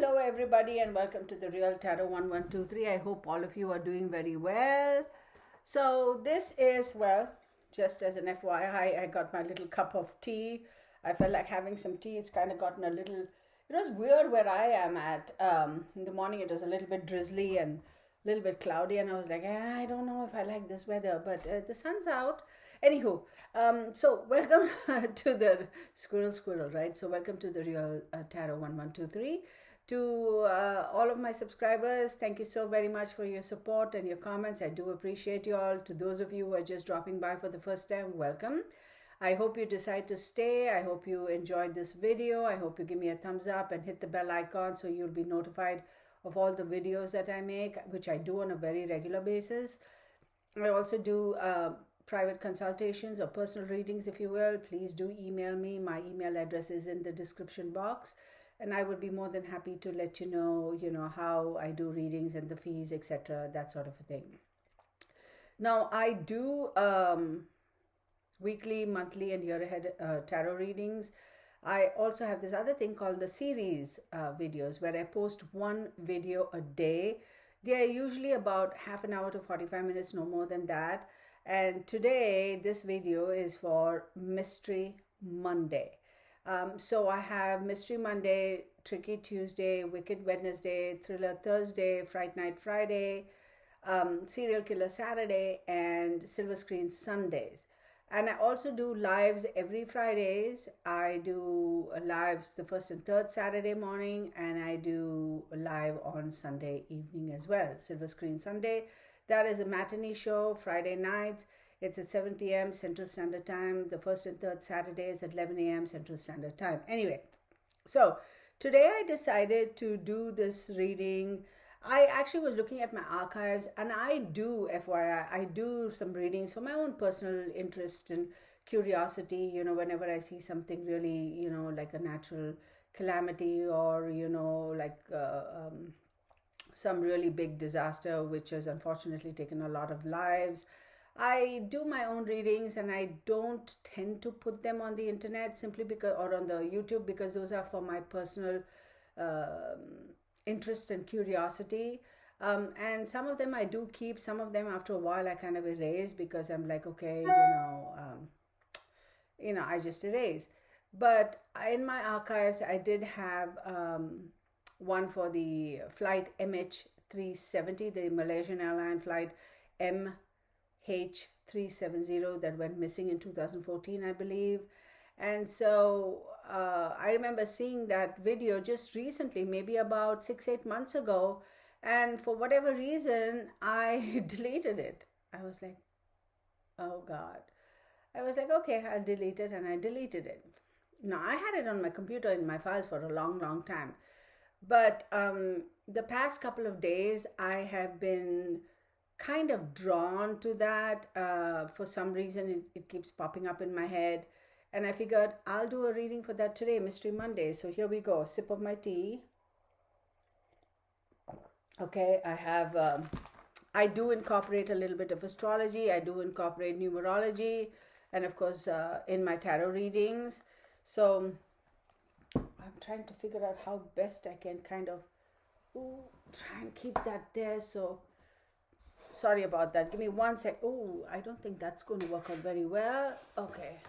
Hello everybody and welcome to the Real Tarot 1123. I hope all of you are doing very well. So this is, well, just as an FYI, I got my little cup of tea. I felt like having some tea. It's kind of gotten a little, it was weird where I am at. In the morning it was a little bit drizzly and a little bit cloudy, and I was like, I don't know if I like this weather, but the sun's out. Anywho, so welcome to the squirrel, right? So welcome to the Real Tarot 1123. To all of my subscribers, thank you so very much for your support and your comments. I do appreciate you all. To those of you who are just dropping by for the first time, welcome. I hope you decide to stay. I hope you enjoyed this video. I hope you give me a thumbs up and hit the bell icon so you'll be notified of all the videos that I make, which I do on a very regular basis. I also do private consultations or personal readings, if you will. Please do email me. My email address is in the description box. And I would be more than happy to let you know, how I do readings and the fees, etc., that sort of a thing. Now, I do weekly, monthly, and year ahead tarot readings. I also have this other thing called the series videos, where I post one video a day. They are usually about half an hour to 45 minutes, no more than that. And today, this video is for Mystery Monday. So I have Mystery Monday, Tricky Tuesday, Wicked Wednesday, Thriller Thursday, Fright Night Friday, Serial Killer Saturday, and Silver Screen Sundays. And I also do lives every Fridays. I do lives the first and third Saturday morning, and I do a live on Sunday evening as well. Silver Screen Sunday, that is a matinee show, Friday nights. It's at 7 p.m. Central Standard Time. The first and third Saturdays at 11 a.m. Central Standard Time. Anyway, so today I decided to do this reading. I actually was looking at my archives, and I do, FYI, I do some readings for my own personal interest and curiosity, whenever I see something really, like a natural calamity or, like some really big disaster, which has unfortunately taken a lot of lives. I do my own readings, and I don't tend to put them on the internet simply because, or on the YouTube, because those are for my personal interest and curiosity. And some of them I do keep, some of them after a while I kind of erase because I'm like, okay, I just erase. But in my archives, I did have one for the flight MH370, the Malaysian airline flight MH370 that went missing in 2014, I believe. And so I remember seeing that video just recently, maybe about 6-8 months ago, and for whatever reason I deleted it. I was like, oh God. I was like, okay, I'll delete it, and I deleted it. Now, I had it on my computer in my files for a long time, but the past couple of days I have been kind of drawn to that. For some reason it keeps popping up in my head, and I figured I'll do a reading for that today, Mystery Monday. So here we go. Sip of my tea. Okay, I have I do incorporate a little bit of astrology. I do incorporate numerology, and of course in my tarot readings. So I'm trying to figure out how best I can kind of try and keep that there. So sorry about that. Give me one sec. Oh, I don't think that's going to work out very well. Okay.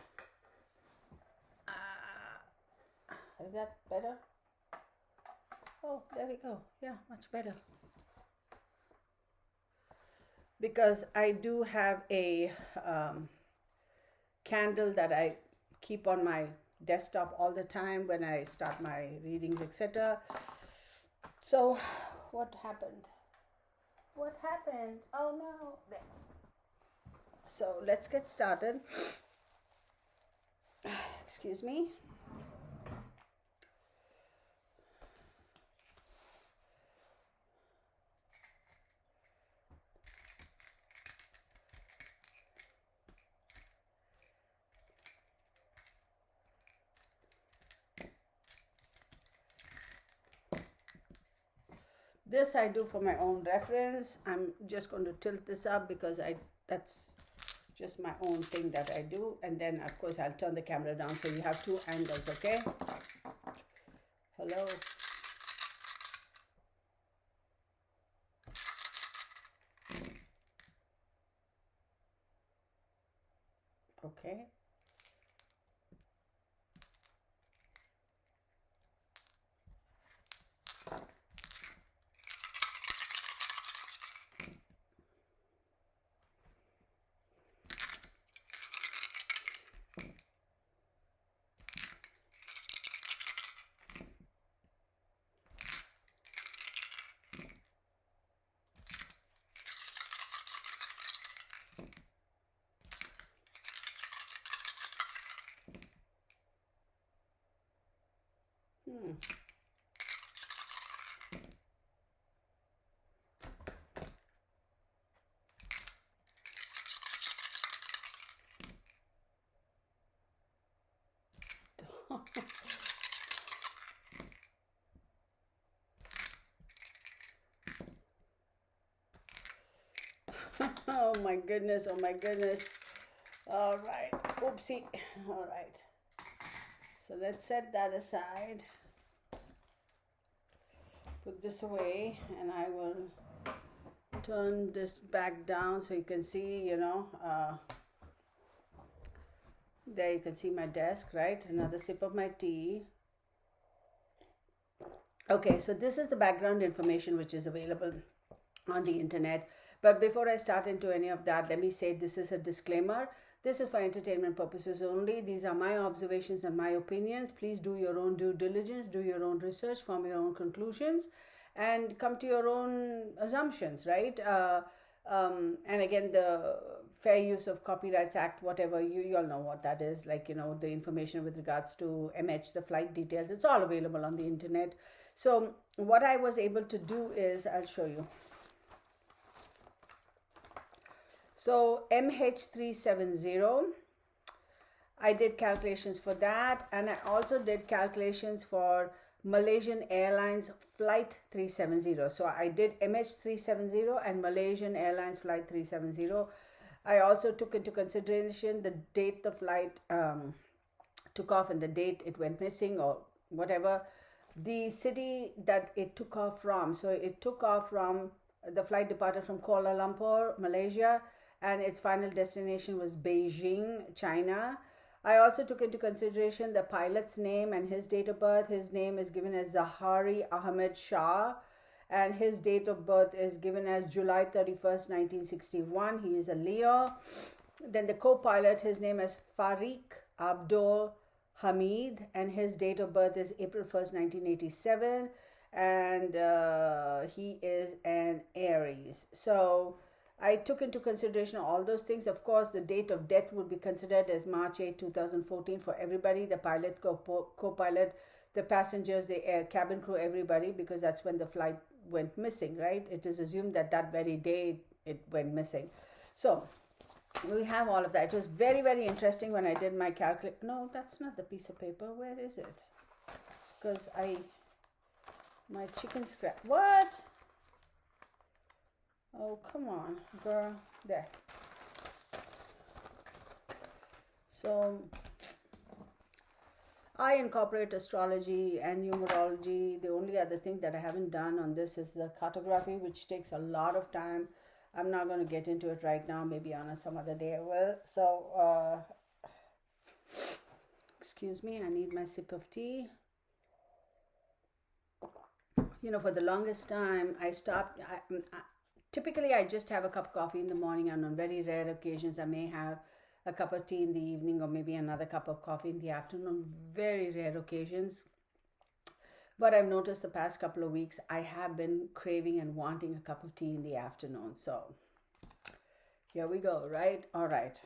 Is that better? Oh, there we go. Yeah, much better. Because I do have a candle that I keep on my desktop all the time when I start my readings, etc. So, what happened? What happened? Oh no. There. So let's get started. Excuse me. This I do for my own reference. I'm just going to tilt this up because that's just my own thing that I do. And then, of course, I'll turn the camera down so you have two angles, okay? Hello. Okay. Oh my goodness, oh my goodness. All right, oopsie. All right, so let's set that aside, put this away, and I will turn this back down so you can see, there you can see my desk, right? Another sip of my tea. Okay, so this is the background information which is available on the internet. But before I start into any of that, let me say this is a disclaimer. This is for entertainment purposes only. These are my observations and my opinions. Please do your own due diligence, do your own research, form your own conclusions, and come to your own assumptions, right? And again, the Fair Use of Copyrights Act, whatever, you all know what that is. Like, the information with regards to MH, the flight details, it's all available on the internet. So what I was able to do is, I'll show you. So MH370, I did calculations for that, and I also did calculations for Malaysian Airlines Flight 370. So I did MH370 and Malaysian Airlines Flight 370. I also took into consideration the date the flight took off and the date it went missing or whatever. The city that it took off from. So it took off from, the flight departed from Kuala Lumpur, Malaysia, and its final destination was Beijing, China. I also took into consideration the pilot's name and his date of birth. His name is given as Zahari Ahmed Shah, and his date of birth is given as July 31st, 1961. He is a Leo. Then the co-pilot, his name is Fariq Abdul Hamid, and his date of birth is April 1st, 1987, and he is an Aries. So I took into consideration all those things. Of course, the date of death would be considered as March 8, 2014 for everybody, the pilot, co-pilot, the passengers, the cabin crew, everybody, because that's when the flight went missing, right? It is assumed that that very day it went missing. So we have all of that. It was very, very interesting when I did my calculate. No, that's not the piece of paper. Where is it? Because my chicken scrap. What? Oh, come on, girl. There. So I incorporate astrology and numerology. The only other thing that I haven't done on this is the cartography, which takes a lot of time. I'm not going to get into it right now. Maybe on some other day I will. So, excuse me, I need my sip of tea. For the longest time, I stopped. Typically, I just have a cup of coffee in the morning, and on very rare occasions, I may have a cup of tea in the evening or maybe another cup of coffee in the afternoon. Very rare occasions. But I've noticed the past couple of weeks, I have been craving and wanting a cup of tea in the afternoon. So here we go, right? All right.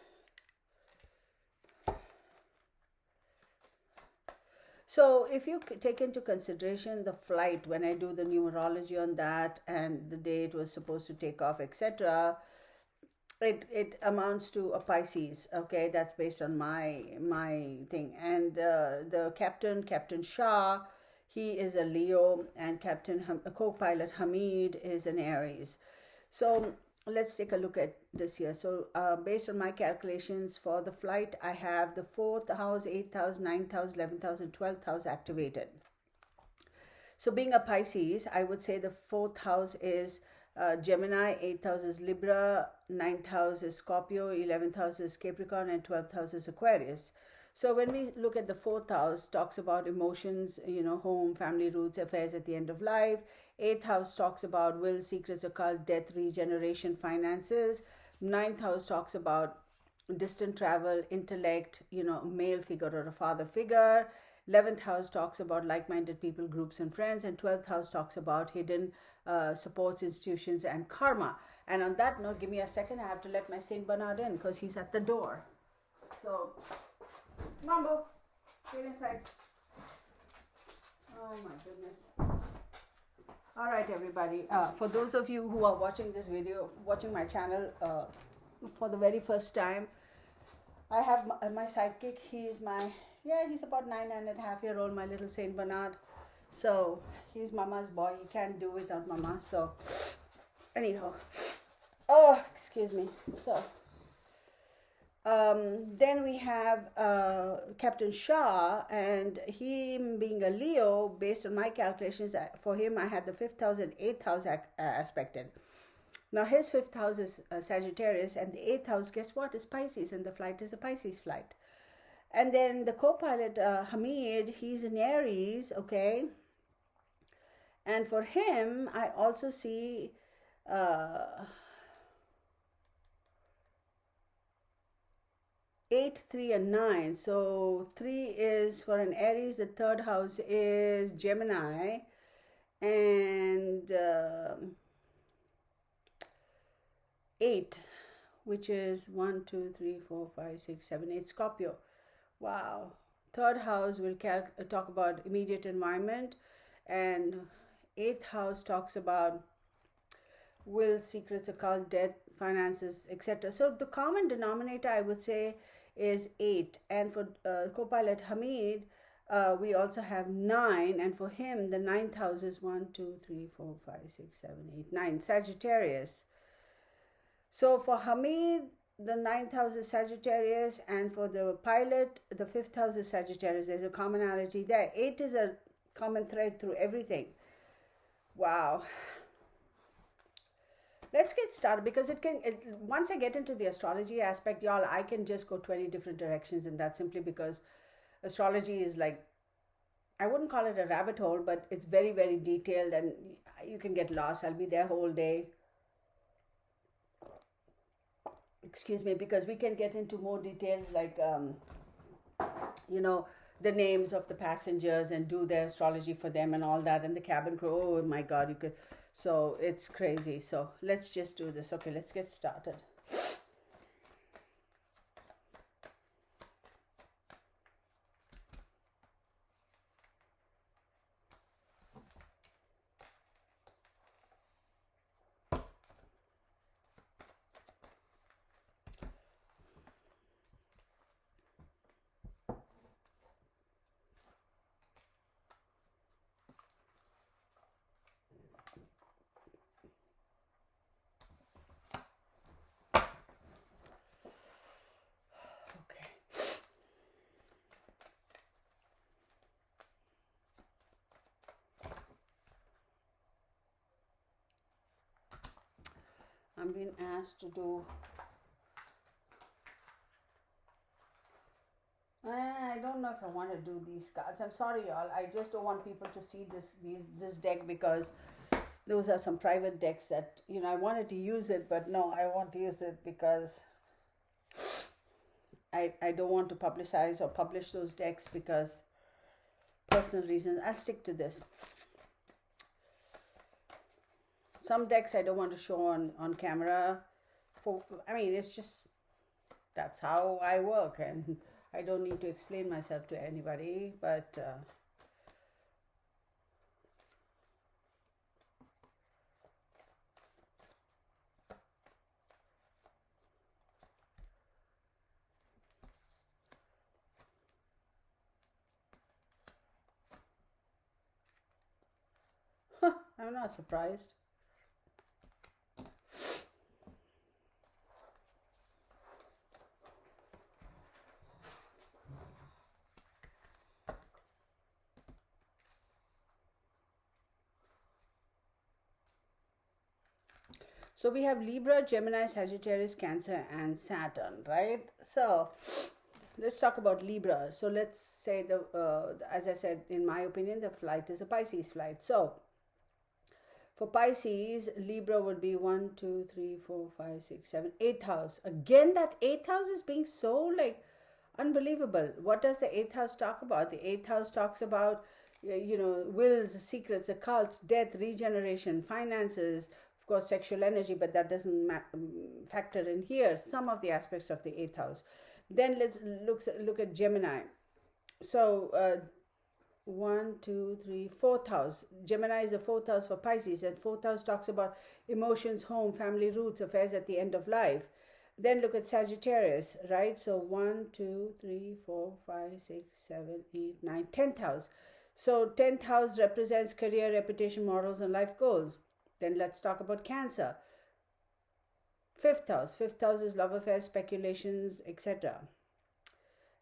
So if you take into consideration the flight, when I do the numerology on that and the day it was supposed to take off, etc., it amounts to a Pisces. Okay, that's based on my thing. And the Captain Shah, he is a Leo, and co-pilot Hamid is an Aries. So let's take a look at this here. So based on my calculations for the flight, I have the 4th house, 8th house, 9th house, 11th house, and 12th house activated. So being a Pisces, I would say the 4th house is Gemini, 8th house is Libra, 9th house is Scorpio, 11th house is Capricorn, and 12th house is Aquarius. So when we look at the 4th house, talks about emotions, home, family, roots, affairs at the end of life. 8th house talks about will, secrets, occult, death, regeneration, finances. 9th house talks about distant travel, intellect, male figure or a father figure. 11th house talks about like-minded people, groups, and friends. And 12th house talks about hidden supports, institutions, and karma. And on that note, give me a second. I have to let my Saint Bernard in because he's at the door. So, come on, Boo. Get inside. Oh, my goodness. All right, everybody. For those of you who are watching this video, watching my channel for the very first time, I have my sidekick. He's about 9.5-year-old, my little Saint Bernard. So he's mama's boy. He can't do without mama. So anyhow, excuse me. So then we have Captain Shah, and him being a Leo, based on my calculations, for him I had the 5th house and 8th house aspected. Now his 5th house is Sagittarius, and the 8th house, guess what, is Pisces, and the flight is a Pisces flight. And then the co-pilot, Hamid, he's in Aries, okay? And for him, I also see 8, 3, and 9. So 3 is for an Aries, the 3rd house is Gemini, and 8, which is 1, 2, 3, 4, 5, 6, 7, 8, Scorpio. Wow. 3rd house will talk about immediate environment, and 8th house talks about will, secrets, occult, death, finances, etc. So the common denominator, I would say, is 8. And for co-pilot Hamid, we also have 9, and for him the 9th house is 1, 2, 3, 4, 5, 6, 7, 8, 9, Sagittarius. So for Hamid, the 9th house is Sagittarius, and for the pilot, the 5th house is Sagittarius. There's a commonality there. 8 is a common thread through everything. Wow. Let's get started, because once I get into the astrology aspect, y'all, I can just go 20 different directions, and that's simply because astrology is like, I wouldn't call it a rabbit hole, but it's very, very detailed, and you can get lost. I'll be there whole day. Excuse me, because we can get into more details like, the names of the passengers and do their astrology for them and all that, and the cabin crew. Oh my God, you could. So it's crazy. So let's just do this. Okay, let's get started. I'm being asked to do. I don't know if I want to do these cards. I'm sorry, y'all. I just don't want people to see this deck, because those are some private decks that, I wanted to use it, but no, I won't use it because I don't want to publicize or publish those decks because personal reasons. I'll stick to this. Some decks I don't want to show on camera. It's just, that's how I work, and I don't need to explain myself to anybody, but I'm not surprised. So we have Libra, Gemini, Sagittarius, Cancer, and Saturn, right? So let's talk about Libra. So let's say as I said, in my opinion, the flight is a Pisces flight. So for Pisces, Libra would be 1, 2, 3, 4, 5, 6, 7, 8th house. Again, that 8th house is being so like unbelievable. What does the 8th house talk about? The 8th house talks about, wills, secrets, occults, death, regeneration, finances, of course, sexual energy, but that doesn't factor in here. Some of the aspects of the 8th house. Then let's look at Gemini. So, 1, 2, 3, 4th house. Gemini is the 4th house for Pisces, and 4th house talks about emotions, home, family roots, affairs at the end of life. Then look at Sagittarius, right? So 1, 2, 3, 4, 5, 6, 7, 8, 9, 10th house. So 10th house represents career, reputation, morals, and life goals. Then let's talk about Cancer. 5th house. 5th house is love affairs, speculations, etc.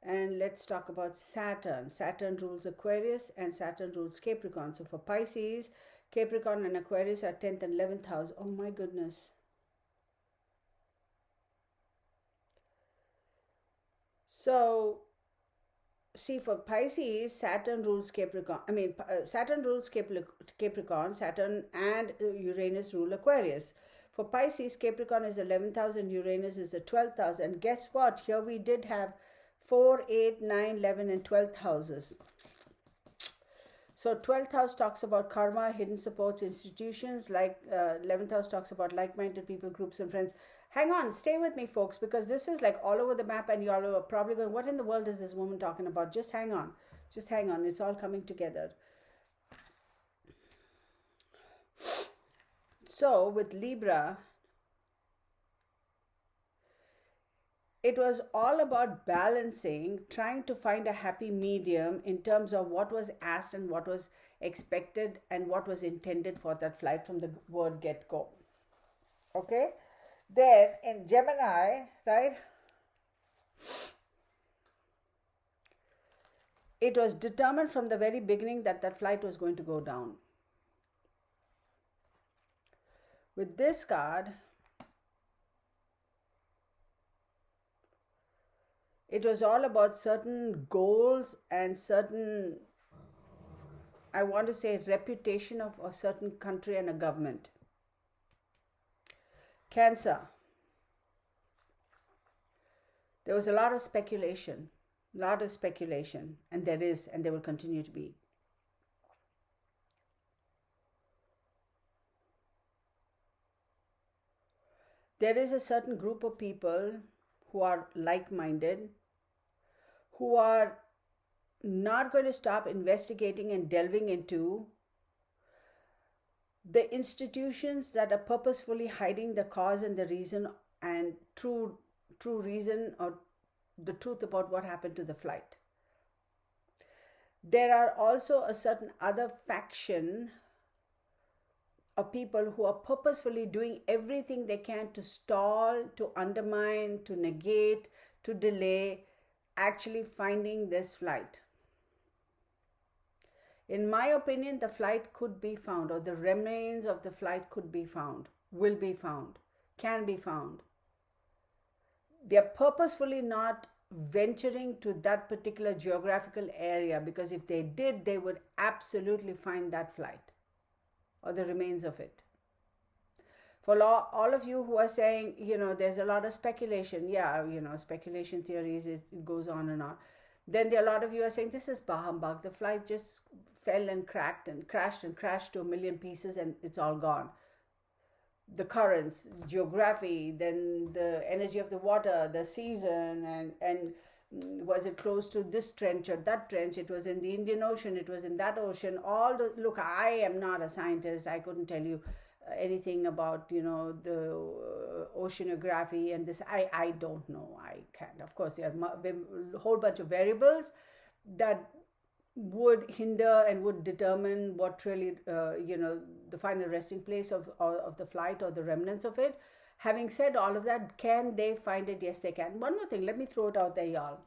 And let's talk about Saturn. Saturn rules Aquarius and Saturn rules Capricorn. So for Pisces, Capricorn and Aquarius are 10th and 11th house. Oh my goodness. So, see, for Pisces, Saturn rules Capricorn. Saturn rules Capricorn. Saturn and Uranus rule Aquarius. For Pisces, Capricorn is 11th house and Uranus is the 12th house. And guess what? Here we did have 4, 8, 9, 11 and 12th houses. So 12th house talks about karma, hidden supports, institutions. Like 11th house talks about like-minded people, groups and friends. Hang on, stay with me, folks, because this is like all over the map and y'all are probably going, what in the world is this woman talking about? Just hang on. Just hang on. It's all coming together. So with Libra, it was all about balancing, trying to find a happy medium in terms of what was asked and what was expected and what was intended for that flight from the word get-go. Okay? Then in Gemini, right, it was determined from the very beginning that that flight was going to go down. With this card, it was all about certain goals and certain, I want to say, reputation of a certain country and a government. Cancer. There was a lot of speculation, and there is, and there will continue to be. There is a certain group of people who are like-minded, who are not going to stop investigating and delving into the institutions that are purposefully hiding the cause and the reason and true reason or the truth about what happened to the flight. There are also a certain other faction of people who are purposefully doing everything they can to stall, to undermine, to negate, to delay actually finding this flight. In my opinion, the flight could be found, or the remains of the flight could be found, will be found, can be found. They are purposefully not venturing to that particular geographical area, because if they did, they would absolutely find that flight or the remains of it. For all of you who are saying, there's a lot of speculation. Yeah, speculation theories, it goes on and on. Then there are a lot of you are saying, this is bah humbug. The flight just fell and cracked and crashed to a million pieces and it's all gone. The currents, geography, then the energy of the water, the season, and was it close to this trench or that trench? It was in the Indian Ocean, it was in that ocean. Look, I am not a scientist. I couldn't tell you anything about, the oceanography and this. I don't know. I can't. Of course, there are a whole bunch of variables that would hinder and would determine what really, the final resting place of the flight or the remnants of it. Having said all of that, can they find it? Yes, they can. One more thing, let me throw it out there, y'all.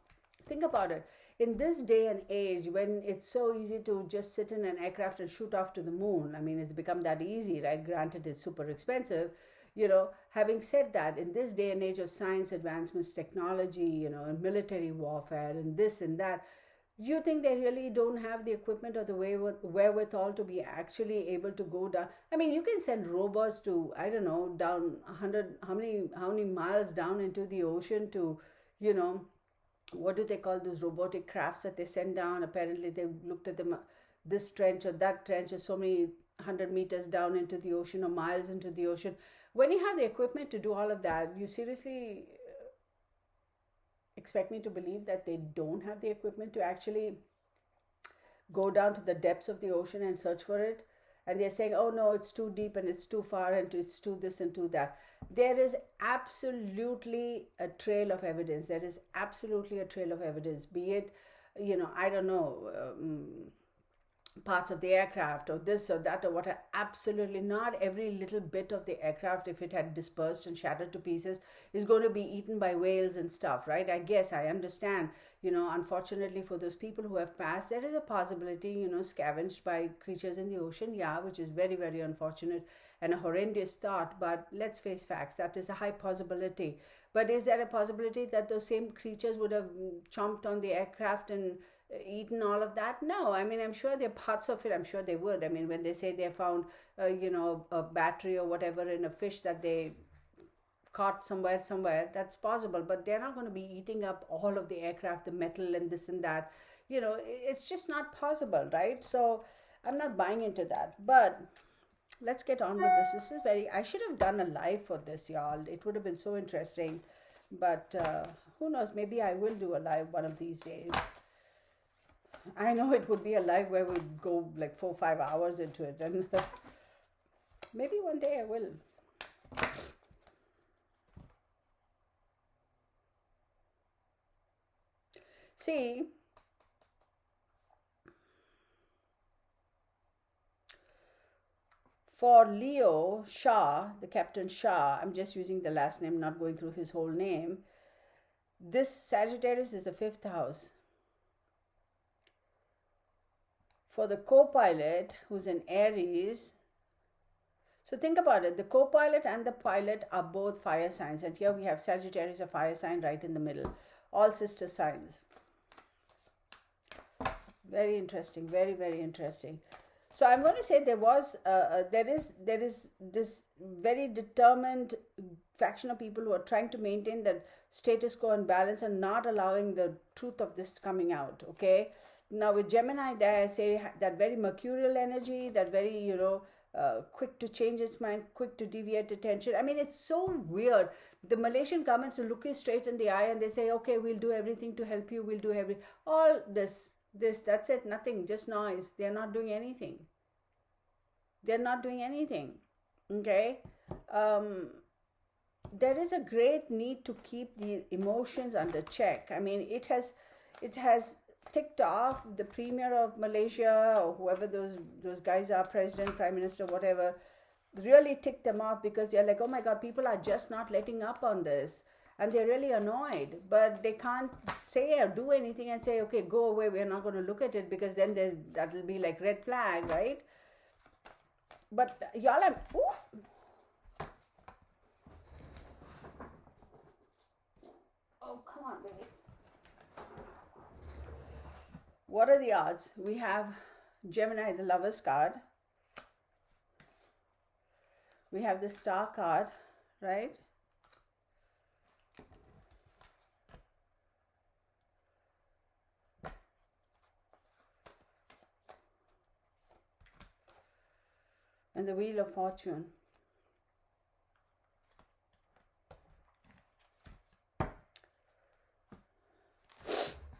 Think about it. In this day and age, when it's so easy to just sit in an aircraft and shoot off to the moon, it's become that easy, right? Granted, it's super expensive. Having said that, in this day and age of science advancements, technology, and military warfare and this and that, you think they really don't have the equipment or the wherewithal to be actually able to go down? I mean, you can send robots to, I don't know, down 100, how many miles down into the ocean to, you know, what do they call those robotic crafts that they send down? Apparently, they looked at them, this trench or that trench, or so many 100 meters down into the ocean or miles into the ocean. When you have the equipment to do all of that, you seriously expect me to believe that they don't have the equipment to actually go down to the depths of the ocean and search for it? And they're saying, oh no, it's too deep and it's too far and it's too this and too that. There is absolutely a trail of evidence. There is absolutely a trail of evidence, be it, I don't know, parts of the aircraft or this or that or whatever. Absolutely not every little bit of the aircraft, if it had dispersed and shattered to pieces, is going to be eaten by whales and stuff, right? I understand, unfortunately for those people who have passed, there is a possibility, scavenged by creatures in the ocean, yeah, which is very, very unfortunate and a horrendous thought. But let's face facts, that is a high possibility. But is there a possibility that those same creatures would have chomped on the aircraft and eaten all of that? No. I mean, I'm sure there are parts of it, I'm sure they would. I mean, when they say they found a battery or whatever in a fish that they caught somewhere, that's possible. But they're not going to be eating up all of the aircraft, the metal and this and that. It's just not possible, right? So I'm not buying into that. But let's get on with this. I should have done a live for this, y'all. It would have been so interesting. But who knows, maybe I will do a live one of these days. I know it would be a live where we go like 4-5 hours into it, and maybe one day I will. See, for Leo Shah, the Captain Shah, I'm just using the last name, not going through his whole name. This Sagittarius is the 5th house. For the co-pilot, who's in Aries, so think about it, the co-pilot and the pilot are both fire signs, and here we have Sagittarius, a fire sign, right in the middle, all sister signs. Very interesting, very, very interesting. So I'm going to say there is this very determined faction of people who are trying to maintain that status quo and balance and not allowing the truth of this coming out, okay? Now with Gemini, there I say that very mercurial energy, that very, quick to change its mind, quick to deviate attention. I mean, it's so weird. The Malaysian governments will look you straight in the eye and they say, okay, we'll do everything to help you. We'll do all this, that's it, nothing, just noise. They're not doing anything. Okay? There is a great need to keep the emotions under check. I mean, it has ticked off the premier of Malaysia or whoever those guys are, president, prime minister, whatever, really ticked them off because they're like, oh my God, people are just not letting up on this. And they're really annoyed, but they can't say or do anything and say, okay, go away, we're not going to look at it, because then that'll be like red flag, right? But y'all, oh, come on, baby. What are the odds? We have Gemini, the Lover's card. We have the Star card, right? And the Wheel of Fortune.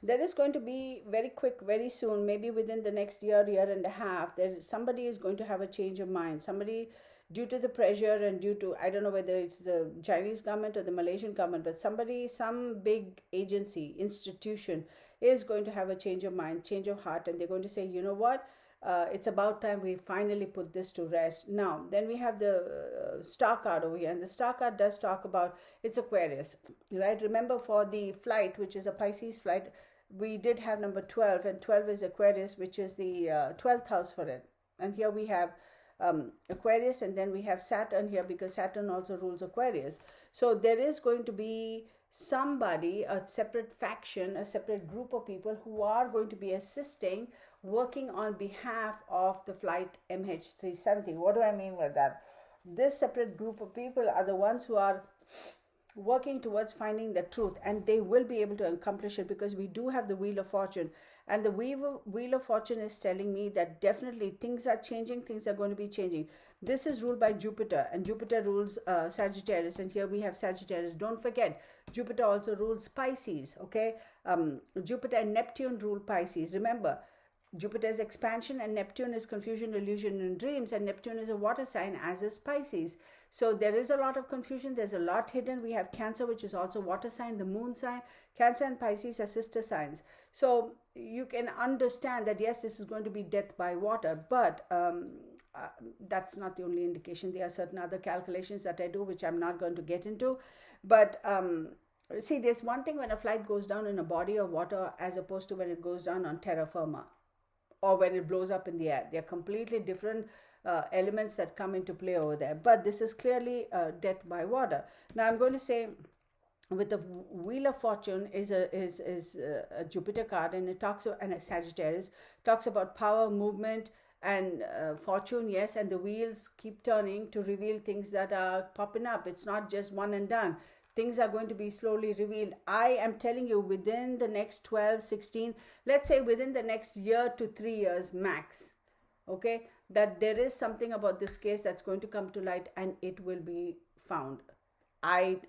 There is going to be very quick, very soon, maybe within the next year and a half, somebody is going to have a change of mind. Somebody, due to the pressure and due to, I don't know whether it's the Chinese government or the Malaysian government, but some big agency, institution is going to have a change of mind, change of heart, and they're going to say, you know what? It's about time we finally put this to rest. Now, then we have the Star card over here, and the Star card does talk about, it's Aquarius, right? Remember, for the flight, which is a Pisces flight, we did have number 12, and 12 is Aquarius, which is the 12th house for it. And here we have Aquarius, and then we have Saturn here because Saturn also rules Aquarius. So there is going to be somebody, a separate faction, a separate group of people who are going to be assisting, working on behalf of the flight MH370. What do I mean by that? This separate group of people are the ones who are working towards finding the truth, and they will be able to accomplish it because we do have the Wheel of Fortune, and the Wheel of Fortune is telling me that definitely things are changing, things are going to be changing. This is ruled by Jupiter, and Jupiter rules Sagittarius, and here we have Sagittarius. Don't forget, Jupiter also rules Pisces. Okay, Jupiter and Neptune rule Pisces. Remember, Jupiter is expansion and Neptune is confusion, illusion, and dreams, and Neptune is a water sign, as is Pisces. So there is a lot of confusion, there's a lot hidden. We have Cancer, which is also water sign, the moon sign. Cancer and Pisces are sister signs. So you can understand that yes, this is going to be death by water, but that's not the only indication. There are certain other calculations that I do, which I'm not going to get into. But see, there's one thing when a flight goes down in a body of water as opposed to when it goes down on terra firma or when it blows up in the air. They're completely different elements that come into play over there. But this is clearly death by water. Now I'm going to say, with the Wheel of Fortune is a Jupiter card, and it talks about, and a Sagittarius talks about power, movement, and fortune. Yes, and the wheels keep turning to reveal things that are popping up. It's not just one and done. Things are going to be slowly revealed. I am telling you, within the next 12, 16, let's say within the next year to 3 years max, okay, that there is something about this case that's going to come to light, and it will be found. I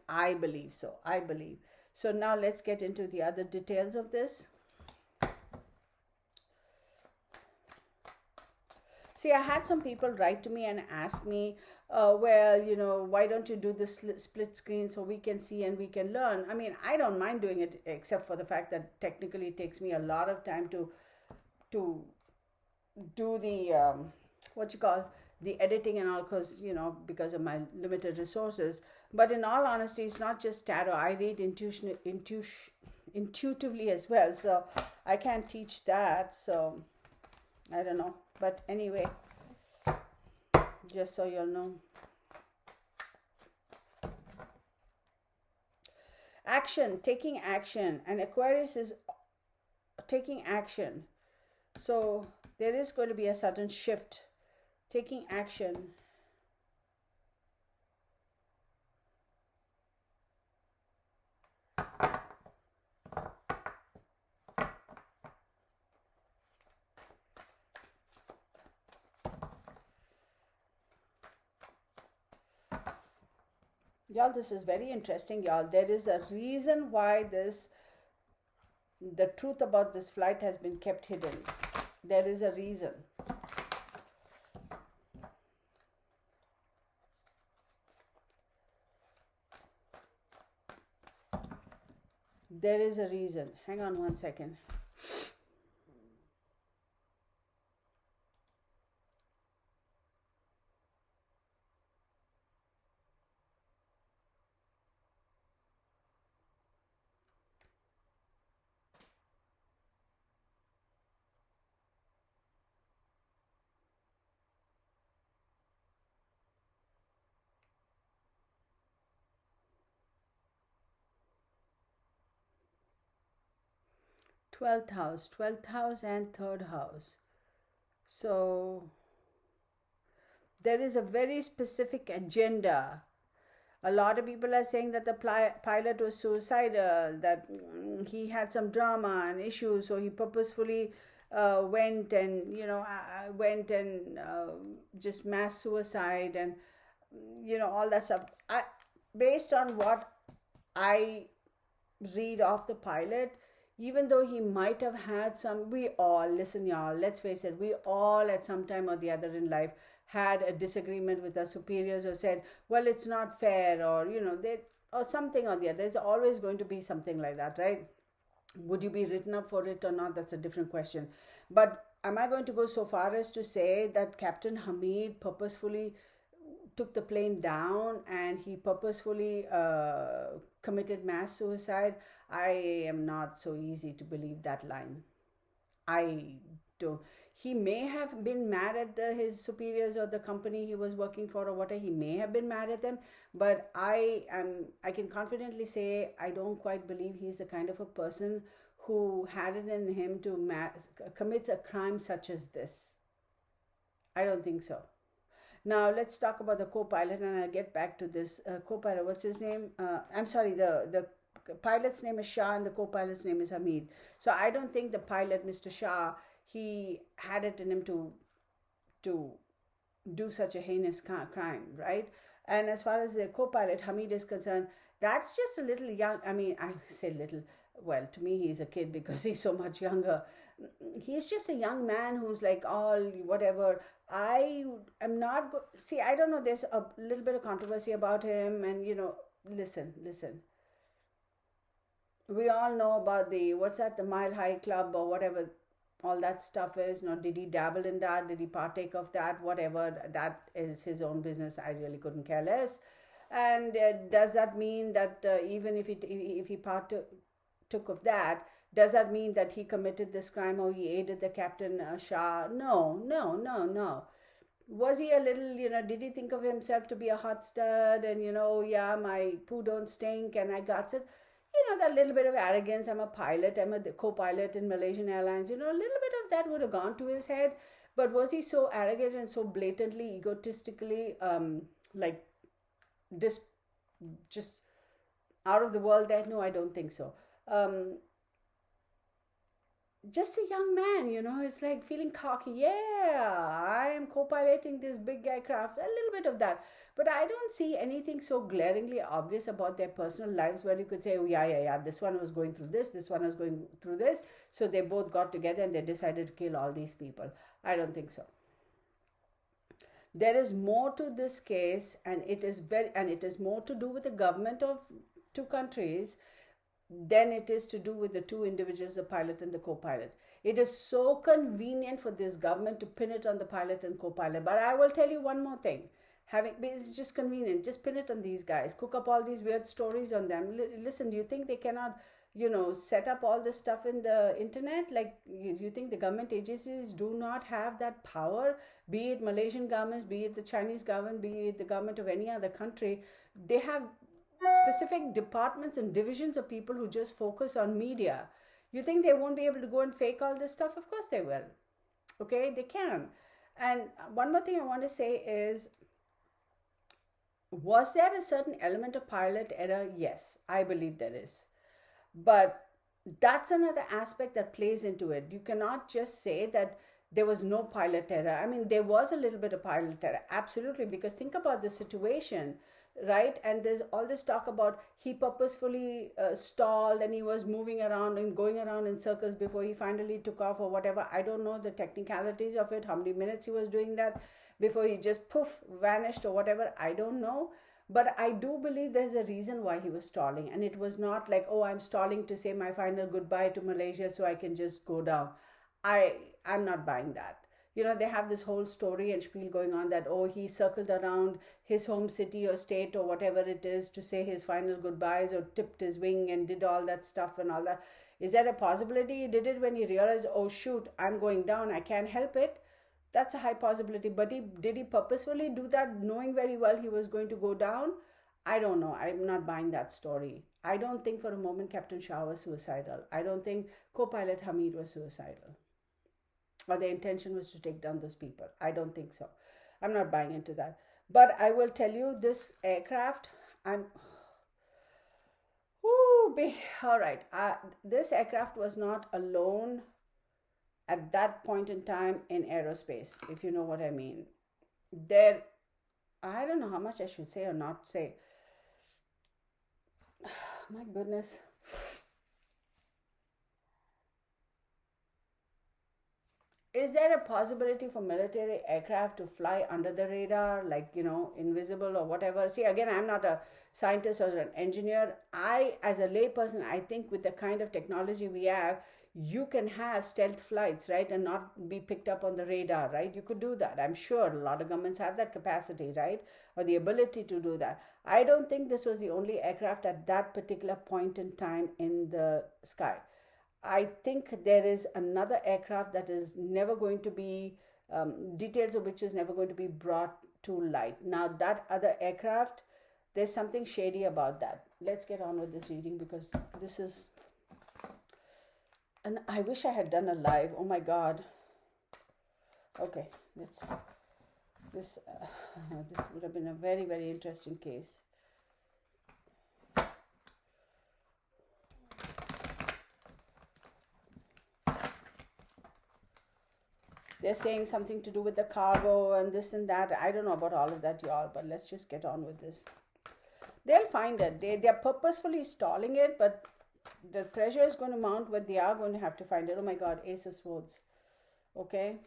believe so. I believe. So now let's get into the other details of this. See, I had some people write to me and ask me, well, why don't you do this split screen so we can see and we can learn? I mean, I don't mind doing it, except for the fact that technically it takes me a lot of time to do the, the editing and all, because of my limited resources. But in all honesty, it's not just tarot. I read intuitively as well. So I can't teach that. So I don't know. But anyway, just so you'll know. Action, taking action. And Aquarius is taking action. So there is going to be a sudden shift. Taking action. Y'all, this is very interesting, y'all. There is a reason why the truth about this flight has been kept hidden. There is a reason. There is a reason. Hang on one second. Twelfth house and third house. So there is a very specific agenda. A lot of people are saying that the pilot was suicidal, that he had some drama and issues, so he purposefully went and just mass suicide and all that stuff. Based on what I read of the pilot, even though he might have had some, listen y'all, let's face it, we all at some time or the other in life had a disagreement with our superiors, or said, well, it's not fair, or or something or the other. There's always going to be something like that, right? Would you be written up for it or not? That's a different question. But am I going to go so far as to say that Captain Hamid purposefully took the plane down and he purposefully committed mass suicide? I am not so easy to believe that line. I don't. He may have been mad at his superiors or the company he was working for or whatever. He may have been mad at them, but I can confidently say I don't quite believe he's the kind of a person who had it in him to commit a crime such as this. I don't think so. Now let's talk about the co-pilot, and I'll get back to this co-pilot. What's his name? I'm sorry. The pilot's name is Shah, and the co-pilot's name is Hamid. So I don't think the pilot, Mr. Shah, he had it in him to do such a heinous crime, right? And as far as the co-pilot Hamid is concerned, that's just a little young. I mean, I say little. Well, to me, he's a kid because he's so much younger. He's just a young man who's like all whatever. I am not see. I don't know. There's a little bit of controversy about him, and listen. We all know about the what's that, the Mile High Club or whatever all that stuff is. Did he dabble in that? Did he partake of that? Whatever, that is his own business. I really couldn't care less. And does that mean that even if he partook of that, does that mean that he committed this crime or he aided the Captain Shah? No. Was he a little, did he think of himself to be a hot stud and, yeah, my poo don't stink and I got it? That little bit of arrogance. I'm a pilot. I'm a co-pilot in Malaysian Airlines. A little bit of that would have gone to his head. But was he so arrogant and so blatantly, egotistically, like this, just out of the world that? No, I don't think so. Just a young man, it's like feeling cocky. Yeah, I am co-piloting this big aircraft. A little bit of that. But I don't see anything so glaringly obvious about their personal lives where you could say, oh, yeah, this one was going through this one was going through this. So they both got together and they decided to kill all these people. I don't think so. There is more to this case, and it is more to do with the government of two countries than it is to do with the two individuals, the pilot and the co-pilot. It is so convenient for this government to pin it on the pilot and co-pilot. But I will tell you one more thing. It's just convenient. Just pin it on these guys. Cook up all these weird stories on them. Listen, do you think they cannot, set up all this stuff in the internet? Like, you think the government agencies do not have that power? Be it Malaysian governments, be it the Chinese government, be it the government of any other country. They have specific departments and divisions of people who just focus on media. You think they won't be able to go and fake all this stuff? Of course they will. Okay, they can. And one more thing I want to say is, was there a certain element of pilot error? Yes, I believe there is. But that's another aspect that plays into it. You cannot just say that there was no pilot error. I mean, there was a little bit of pilot error, absolutely, because think about the situation, right? And there's all this talk about he purposefully stalled and he was moving around and going around in circles before he finally took off or whatever. I don't know the technicalities of it, how many minutes he was doing that before he just poof, vanished or whatever. I don't know. But I do believe there's a reason why he was stalling. And it was not like, oh, I'm stalling to say my final goodbye to Malaysia so I can just go down. I'm not buying that. They have this whole story and spiel going on that, oh, he circled around his home city or state or whatever it is to say his final goodbyes or tipped his wing and did all that stuff and all that. Is there a possibility he did it when he realized, oh, shoot, I'm going down, I can't help it? That's a high possibility. But did he purposefully do that knowing very well he was going to go down? I don't know. I'm not buying that story. I don't think for a moment Captain Shah was suicidal. I don't think co-pilot Hamid was suicidal. Or the intention was to take down those people. I don't think so. I'm not buying into that. But I will tell you, this aircraft, all right. This aircraft was not alone at that point in time in aerospace, if you know what I mean. I don't know how much I should say or not say. My goodness. Is there a possibility for military aircraft to fly under the radar, like, invisible or whatever? See, again, I'm not a scientist or an engineer. As a layperson, I think with the kind of technology we have, you can have stealth flights, right? And not be picked up on the radar, right? You could do that. I'm sure a lot of governments have that capacity, right? Or the ability to do that. I don't think this was the only aircraft at that particular point in time in the sky. I think there is another aircraft that is never going to be, details of which is never going to be brought to light. Now, that other aircraft, there's something shady about that. Let's get on with this reading, because this is, and I wish I had done a live. Oh my God. Okay, this would have been a very, very interesting case. They're saying something to do with the cargo and this and that. I don't know about all of that, y'all, but let's just get on with this. They'll find it. They're purposefully stalling it, but the pressure is going to mount where they are going to have to find it. Oh my God, Ace of Swords. Okay.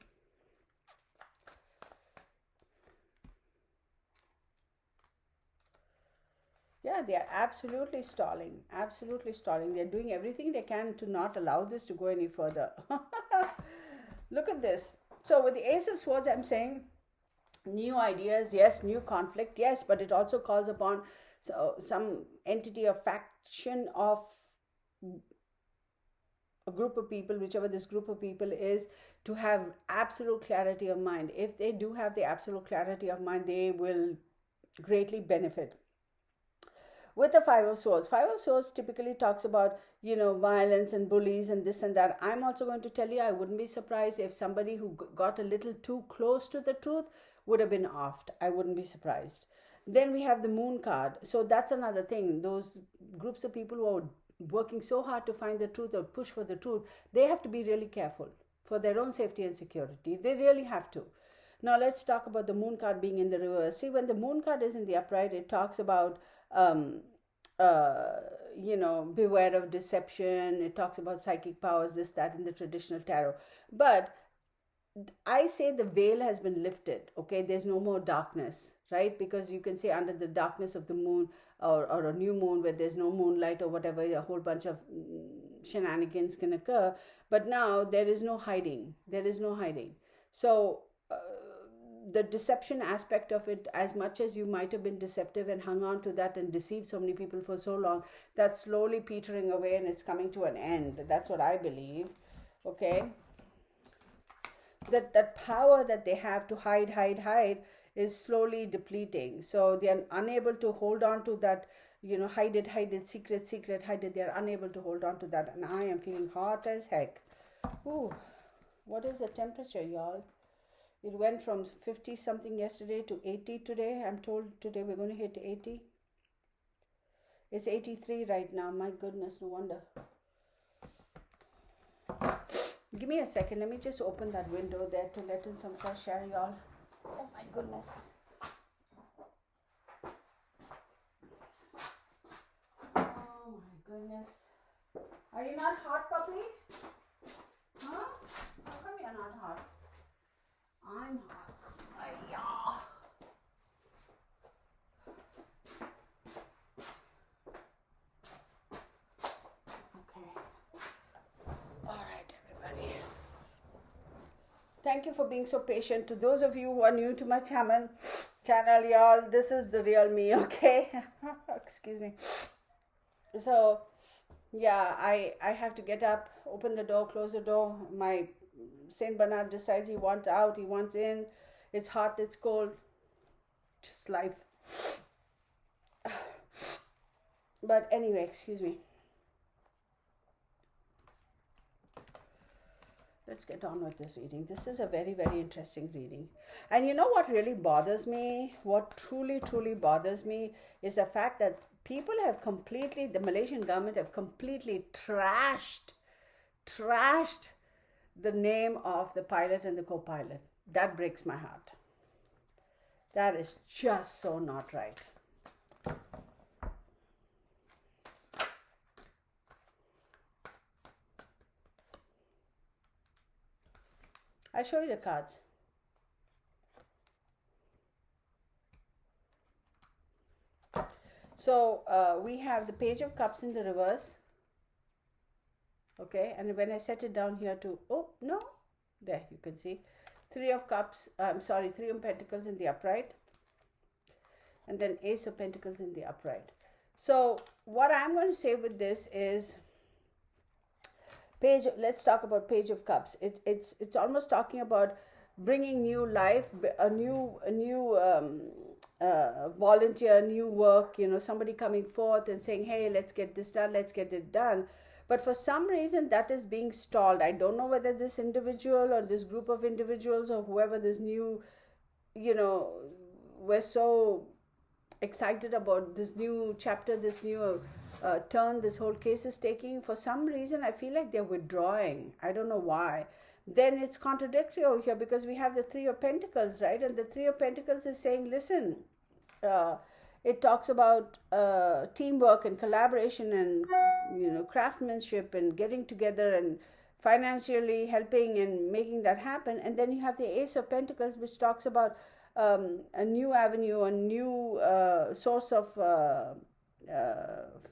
Yeah, they are absolutely stalling. Absolutely stalling. They're doing everything they can to not allow this to go any further. Look at this. So with the Ace of Swords, I'm saying new ideas, yes, new conflict, yes, but it also calls upon some entity or faction of a group of people, whichever this group of people is, to have absolute clarity of mind. If they do have the absolute clarity of mind, they will greatly benefit. With the Five of Swords, Five of Swords typically talks about, violence and bullies and this and that. I'm also going to tell you, I wouldn't be surprised if somebody who got a little too close to the truth would have been offed. I wouldn't be surprised. Then we have the Moon card. So that's another thing. Those groups of people who are working so hard to find the truth or push for the truth, they have to be really careful for their own safety and security. They really have to. Now let's talk about the Moon card being in the reverse. See, when the Moon card is in the upright, it talks about beware of deception. It talks about psychic powers, this, that, in the traditional tarot. But I say the veil has been lifted. Okay, there's no more darkness, right? Because you can say under the darkness of the moon, or a new moon where there's no moonlight or whatever, a whole bunch of shenanigans can occur. But now there is no hiding. There is no hiding. So the deception aspect of it, as much as you might have been deceptive and hung on to that and deceived so many people for so long, that's slowly petering away and it's coming to an end. That's what I believe. Okay. That power that they have to hide is slowly depleting. So they are unable to hold on to that, hide it, secret, hide it. They are unable to hold on to that. And I am feeling hot as heck. Ooh, what is the temperature, y'all? It went from 50 something yesterday to 80 today. I'm told today we're going to hit 80. It's 83 right now. My goodness, no wonder. Give me a second. Let me just open that window there to let in some fresh air, y'all. Oh my goodness. Oh my goodness. Are you not hot, puppy? Huh? How come you're not hot? I'm hot. Ay-yah. Okay. All right, everybody. Thank you for being so patient. To those of you who are new to my channel, y'all, this is the real me, okay? Excuse me. So, yeah, I have to get up, open the door, close the door. My Saint Bernard decides he wants out, he wants in. It's hot, it's cold. Just life. But anyway, excuse me. Let's get on with this reading. This is a very, very interesting reading. And you know what really bothers me? What truly, truly bothers me is the fact that people have completely, the Malaysian government have completely trashed the name of the pilot and the co-pilot. That breaks my heart. That is just so not right. I'll show you the cards. So we have the Page of Cups in the reverse. Okay, and when I set it down here to, oh no, there you can see Three of Cups, Three of Pentacles in the upright, and then Ace of Pentacles in the upright. So what I'm going to say with this is, Page, let's talk about Page of Cups. It's almost talking about bringing new life, a new volunteer, new work, somebody coming forth and saying, hey, let's get this done, let's get it done. But for some reason that is being stalled. I don't know whether this individual or this group of individuals or whoever this new, we're so excited about this new chapter, this new turn this whole case is taking. For some reason I feel like they're withdrawing. I don't know why. Then it's contradictory over here, because we have the Three of Pentacles, right? And the Three of Pentacles is saying, listen, it talks about teamwork and collaboration and craftsmanship and getting together and financially helping and making that happen. And then you have the Ace of Pentacles, which talks about a new avenue, a new source of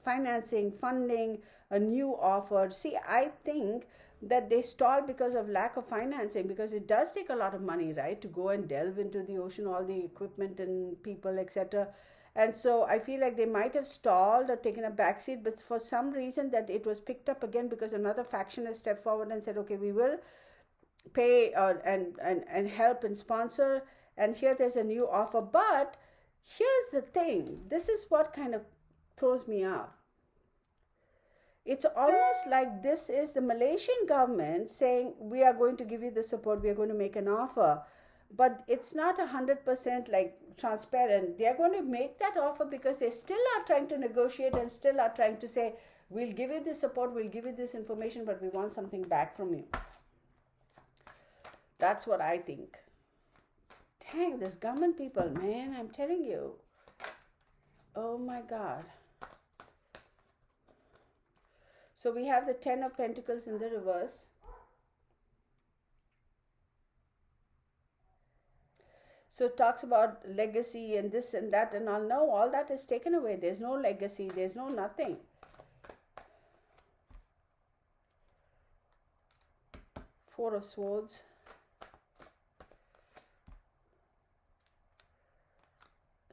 financing, funding, a new offer. See, I think that they stall because of lack of financing, because it does take a lot of money, right, to go and delve into the ocean, all the equipment and people, etc. And so I feel like they might have stalled or taken a backseat, but for some reason that it was picked up again, because another faction has stepped forward and said, okay, we will pay and help and sponsor, and here there's a new offer. But here's the thing, this is what kind of throws me off. It's almost like this is the Malaysian government saying, we are going to give you the support, we are going to make an offer, but it's not 100% like transparent. They are going to make that offer because they still are trying to negotiate and still are trying to say, we'll give you this support, we'll give you this information, but we want something back from you. That's what I think. Dang, this government people, man, I'm telling you. Oh my God. So we have the Ten of Pentacles in the reverse. So it talks about legacy and this and that and all. No, all that is taken away. There's no legacy. There's no nothing. Four of Swords.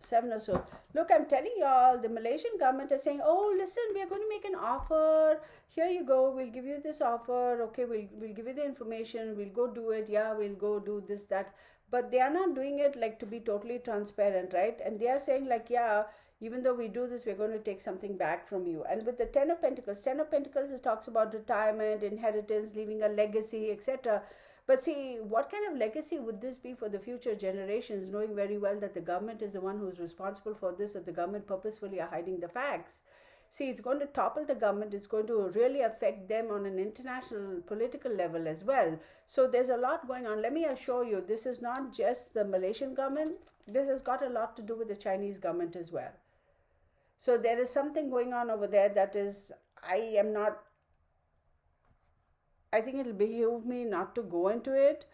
Seven of Swords. Look, I'm telling you all, the Malaysian government is saying, oh, listen, we are going to make an offer. Here you go. We'll give you this offer. Okay, we'll give you the information. We'll go do it. Yeah, we'll go do this, that. But they are not doing it like to be totally transparent, right? And they are saying like, yeah, even though we do this, we're going to take something back from you. And with the Ten of Pentacles, it talks about retirement, inheritance, leaving a legacy, etc. But see, what kind of legacy would this be for the future generations, knowing very well that the government is the one who's responsible for this, and the government purposefully are hiding the facts? See, it's going to topple the government. It's going to really affect them on an international political level as well. So there's a lot going on. Let me assure you, this is not just the Malaysian government. This has got a lot to do with the Chinese government as well. So there is something going on over there that is, I think it'll behoove me not to go into it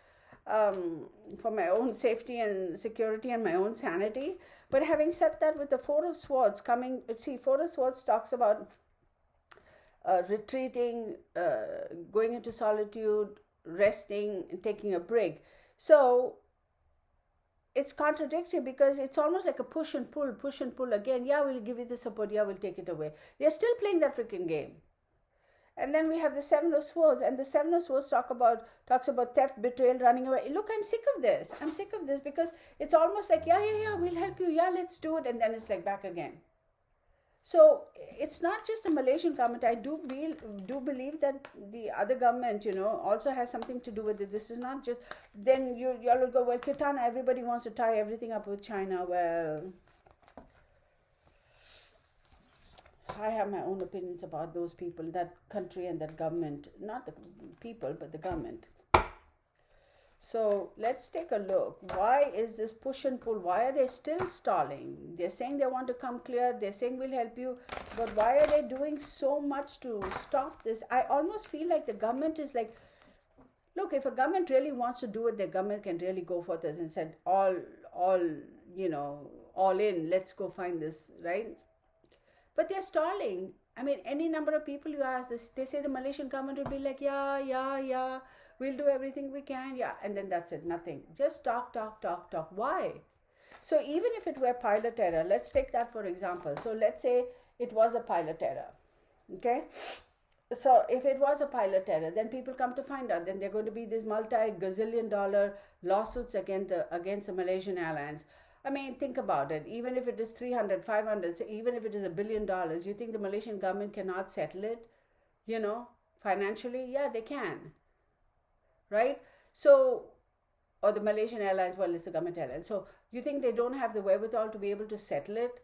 for my own safety and security and my own sanity. But having said that, with the Four of Swords coming, see, Four of Swords talks about retreating, going into solitude, resting, and taking a break. So it's contradictory, because it's almost like a push and pull again. Yeah, we'll give you the support. Yeah, we'll take it away. They're still playing that freaking game. And then we have the Seven of Swords, and the Seven of Swords talks about theft, betrayal, running away. Look, I'm sick of this. Because it's almost like, yeah, we'll help you. Yeah, let's do it. And then it's like back again. So it's not just the Malaysian government. I do believe that the other government, also has something to do with it. This is not just, then you all will go, well, Kitana, everybody wants to tie everything up with China. Well, I have my own opinions about those people, that country and that government. Not the people, but the government. So let's take a look. Why is this push and pull? Why are they still stalling? They're saying they want to come clear. They're saying we'll help you. But why are they doing so much to stop this? I almost feel like the government is like, look, if a government really wants to do it, the government can really go for this and said, all in, let's go find this, right? But they're stalling. I mean, any number of people you ask this, they say the Malaysian government will be like, yeah, we'll do everything we can, yeah. And then that's it, nothing. Just talk. Why? So even if it were pilot error, let's take that for example. So let's say it was a pilot error, okay? So if it was a pilot error, then people come to find out, then they're going to be these multi-gazillion dollar lawsuits against the Malaysian Airlines. I mean, think about it. Even if it is 300, 500, even if it is $1 billion, you think the Malaysian government cannot settle it, financially? Yeah, they can, right? So, or the Malaysian Airlines, well, it's a government airline. So you think they don't have the wherewithal to be able to settle it?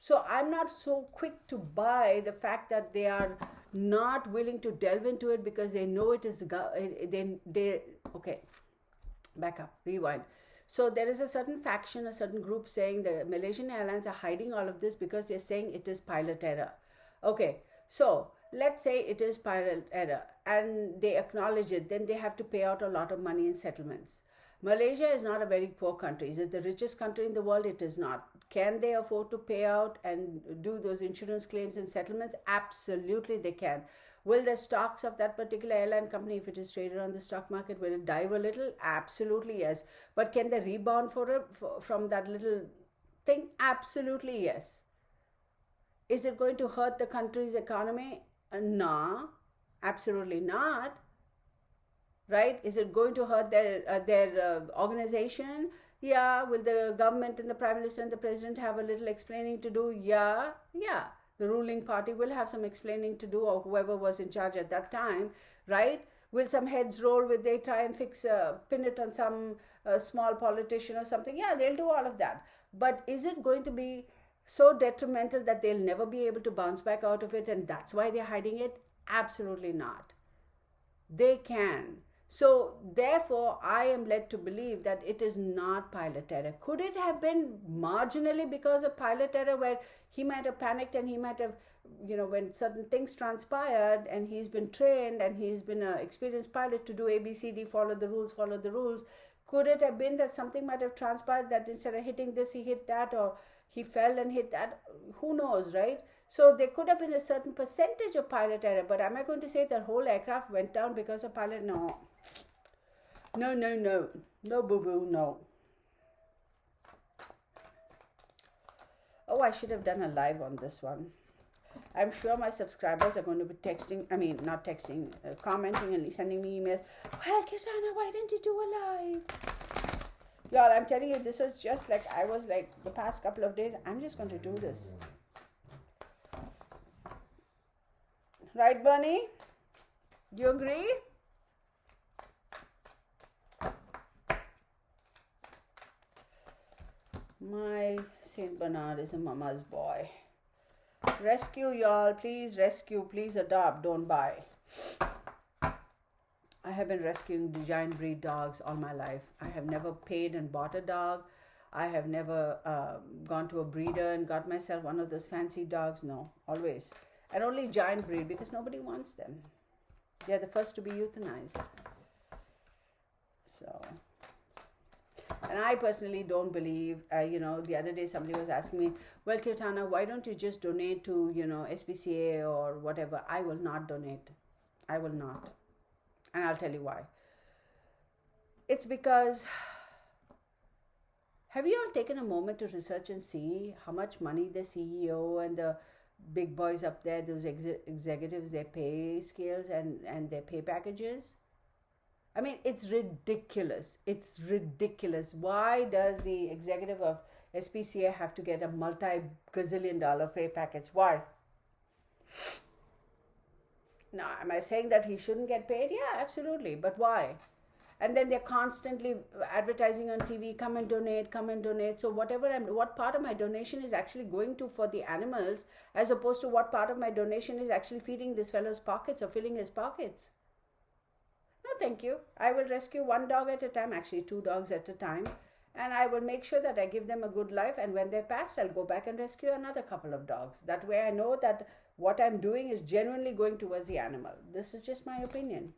So I'm not so quick to buy the fact that they are not willing to delve into it because they know it is they okay, back up, rewind. So there is a certain faction, a certain group saying the Malaysian Airlines are hiding all of this because they're saying it is pilot error. Okay, so let's say it is pilot error and they acknowledge it, then they have to pay out a lot of money in settlements. Malaysia is not a very poor country. Is it the richest country in the world? It is not. Can they afford to pay out and do those insurance claims and settlements? Absolutely, they can. Will the stocks of that particular airline company, if it is traded on the stock market, will it dive a little? Absolutely, yes. But can they rebound from that little thing? Absolutely, yes. Is it going to hurt the country's economy? No, absolutely not. Right? Is it going to hurt their organization? Yeah. Will the government and the prime minister and the president have a little explaining to do? Yeah, yeah. The ruling party will have some explaining to do, or whoever was in charge at that time, right? Will some heads roll? Will they try and pin it on some small politician or something? Yeah, they'll do all of that. But is it going to be so detrimental that they'll never be able to bounce back out of it, and that's why they're hiding it? Absolutely not. They can. So, therefore, I am led to believe that it is not pilot error. Could it have been marginally because of pilot error, where he might have panicked and he might have, when certain things transpired and he's been trained and he's been an experienced pilot to do ABCD, follow the rules, follow the rules. Could it have been that something might have transpired that instead of hitting this, he hit that, or he fell and hit that? Who knows, right? So there could have been a certain percentage of pilot error, but am I going to say the whole aircraft went down because of pilot? No. No, no, no. No, boo-boo, no. Oh, I should have done a live on this one. I'm sure my subscribers are going to be not texting, commenting and sending me emails. Well, Kitana, why didn't you do a live? Y'all, I'm telling you, this was just like, I was like, the past couple of days, I'm just going to do this. Right, Bernie? Do you agree? My Saint Bernard is a mama's boy. Rescue, y'all. Please rescue. Please adopt. Don't buy. I have been rescuing the giant breed dogs all my life. I have never paid and bought a dog. I have never gone to a breeder and got myself one of those fancy dogs. No, always. And only giant breed because nobody wants them. They're the first to be euthanized. So... And I personally don't believe, the other day somebody was asking me, well, Kirtana, why don't you just donate to, SPCA or whatever? I will not donate. I will not. And I'll tell you why. It's because, have you all taken a moment to research and see how much money the CEO and the big boys up there, those executives, their pay scales and their pay packages? I mean, it's ridiculous. It's ridiculous. Why does the executive of SPCA have to get a multi-gazillion dollar pay package? Why? Now, am I saying that he shouldn't get paid? Yeah, absolutely. But why? And then they're constantly advertising on TV, come and donate, come and donate. So what part of my donation is actually going to for the animals, as opposed to what part of my donation is actually feeding this fellow's pockets or filling his pockets? No, thank you. I will rescue one dog at a time, actually 2 dogs at a time. And I will make sure that I give them a good life. And when they're passed, I'll go back and rescue another couple of dogs. That way I know that what I'm doing is genuinely going towards the animal. This is just my opinion.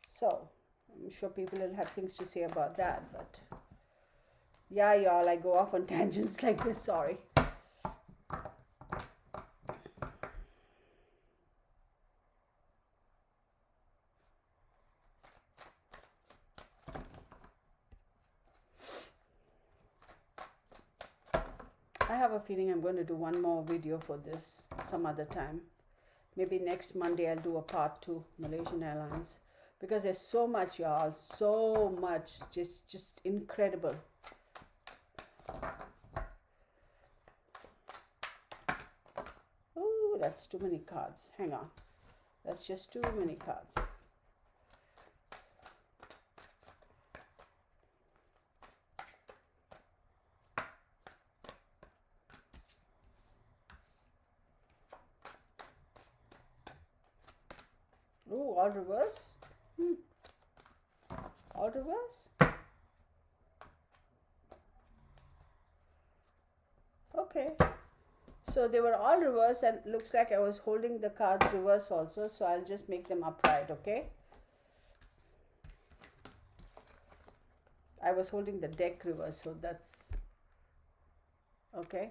So, I'm sure people will have things to say about that. But, yeah, y'all, I go off on tangents like this. Sorry. I have a feeling I'm going to do one more video for this some other time. Maybe next Monday I'll do a part 2, Malaysian Airlines, because there's so much, y'all, so much, just incredible. Oh, that's too many cards. Hang on. That's just too many cards. Oh, all reverse. All reverse. Okay. So they were all reverse, and looks like I was holding the cards reverse also. So I'll just make them upright, okay? I was holding the deck reverse, so that's okay.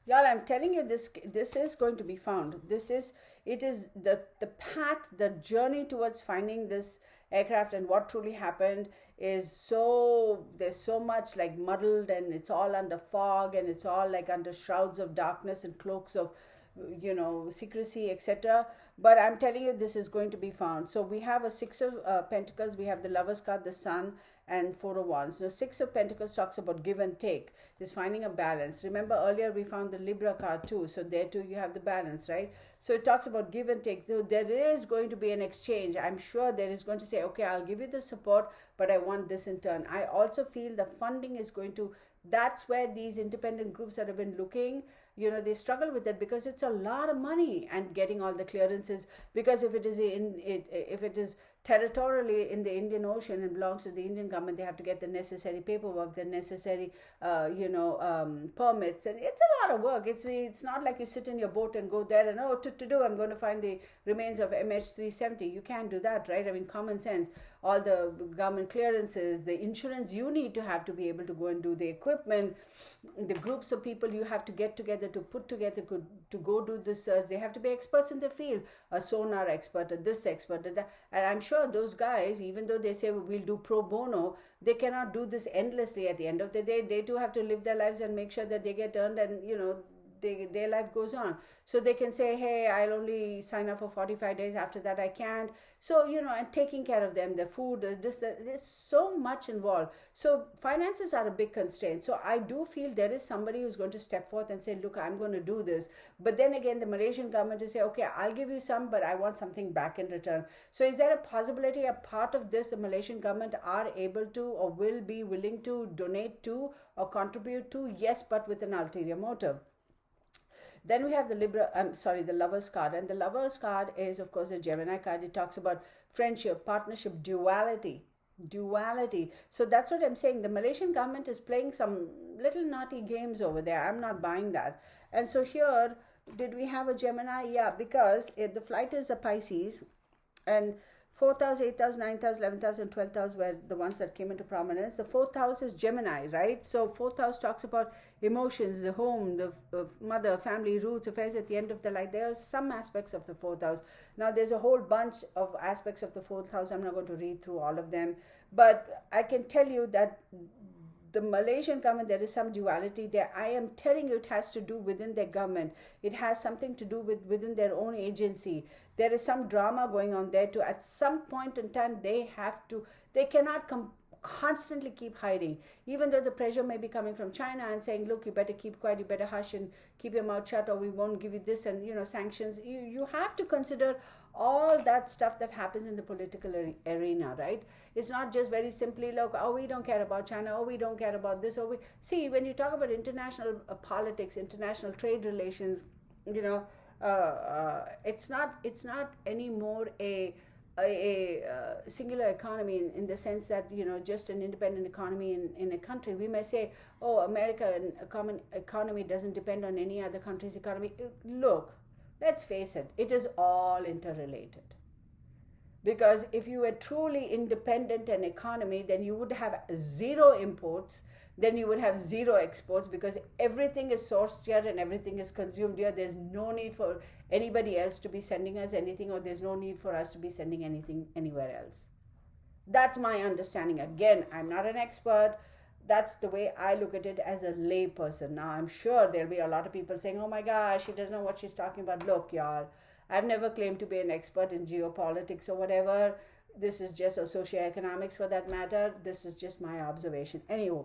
Y'all, I'm telling you, this is going to be found. It is the path, the journey towards finding this aircraft and what truly happened is there's so much like muddled, and it's all under fog, and it's all like under shrouds of darkness and cloaks of secrecy, etc. But I'm telling you, this is going to be found. So we have a 6 of Pentacles, we have the Lover's card, the Sun, and 4 of Wands. Now 6 of Pentacles talks about give and take, is finding a balance. Remember earlier we found the Libra card too, so there too you have the balance, right? So it talks about give and take. So there is going to be an exchange. I'm sure there is going to say, okay, I'll give you the support, but I want this in turn. I also feel the funding is going to, that's where these independent groups that have been looking, they struggle with it, because it's a lot of money and getting all the clearances, because if it is territorially in the Indian Ocean and belongs to the Indian government, they have to get the necessary paperwork, the necessary permits, and it's a lot of work. It's not like you sit in your boat and go there and I'm going to find the remains of MH370. You can't do that, right? I mean, common sense. All the government clearances, the insurance you need to have to be able to go and do the equipment, the groups of people you have to get together to put together to go do this search. They have to be experts in the field, a sonar expert, a this expert, a that. And I'm sure those guys, even though they say we'll do pro bono, they cannot do this endlessly. At the end of the day, they too have to live their lives and make sure that they get earned, and their life goes on. So they can say, hey, I'll only sign up for 45 days, after that I can't. So and taking care of them, their food, there's so much involved. So finances are a big constraint. So I do feel there is somebody who's going to step forth and say, look, I'm going to do this. But then again, the Malaysian government will say, okay, I'll give you some, but I want something back in return. So is there a possibility a part of this the Malaysian government are able to or will be willing to donate to or contribute to? Yes, but with an ulterior motive. Then we have the Lover's card. And the Lover's card is, of course, a Gemini card. It talks about friendship, partnership, duality. So that's what I'm saying. The Malaysian government is playing some little naughty games over there. I'm not buying that. And so here, did we have a Gemini? Yeah, because the flight is a Pisces, and 4th house, 8th house, 9th house, 11th house, and 12th house were the ones that came into prominence. The 4th house is Gemini, right? So 4th house talks about emotions, the home, the mother, family, roots, affairs at the end of the life. There are some aspects of the 4th house. Now there's a whole bunch of aspects of the 4th house. I'm not going to read through all of them. But I can tell you that the Malaysian government, there is some duality there. I am telling you, it has to do within their government. It has something to do within their own agency. There is some drama going on there too. At some point in time, they cannot constantly keep hiding. Even though the pressure may be coming from China and saying, look, you better keep quiet, you better hush and keep your mouth shut, or we won't give you this, and sanctions. You have to consider all that stuff that happens in the political arena, right? It's not just very simply, look, we don't care about China, we don't care about this, see, when you talk about international politics, international trade relations, it's not anymore a singular economy in the sense that just an independent economy in a country. We may say, American economy doesn't depend on any other country's economy. Look, let's face it, it is all interrelated. Because if you were truly independent an economy, then you would have zero imports, then you would have zero exports, because everything is sourced here and everything is consumed here. There's no need for anybody else to be sending us anything, or there's no need for us to be sending anything anywhere else. That's my understanding. Again, I'm not an expert. That's the way I look at it as a lay person. Now, I'm sure there'll be a lot of people saying, oh my gosh, she doesn't know what she's talking about. Look, y'all, I've never claimed to be an expert in geopolitics or whatever. This is just, or socioeconomics for that matter. This is just my observation. Anyway,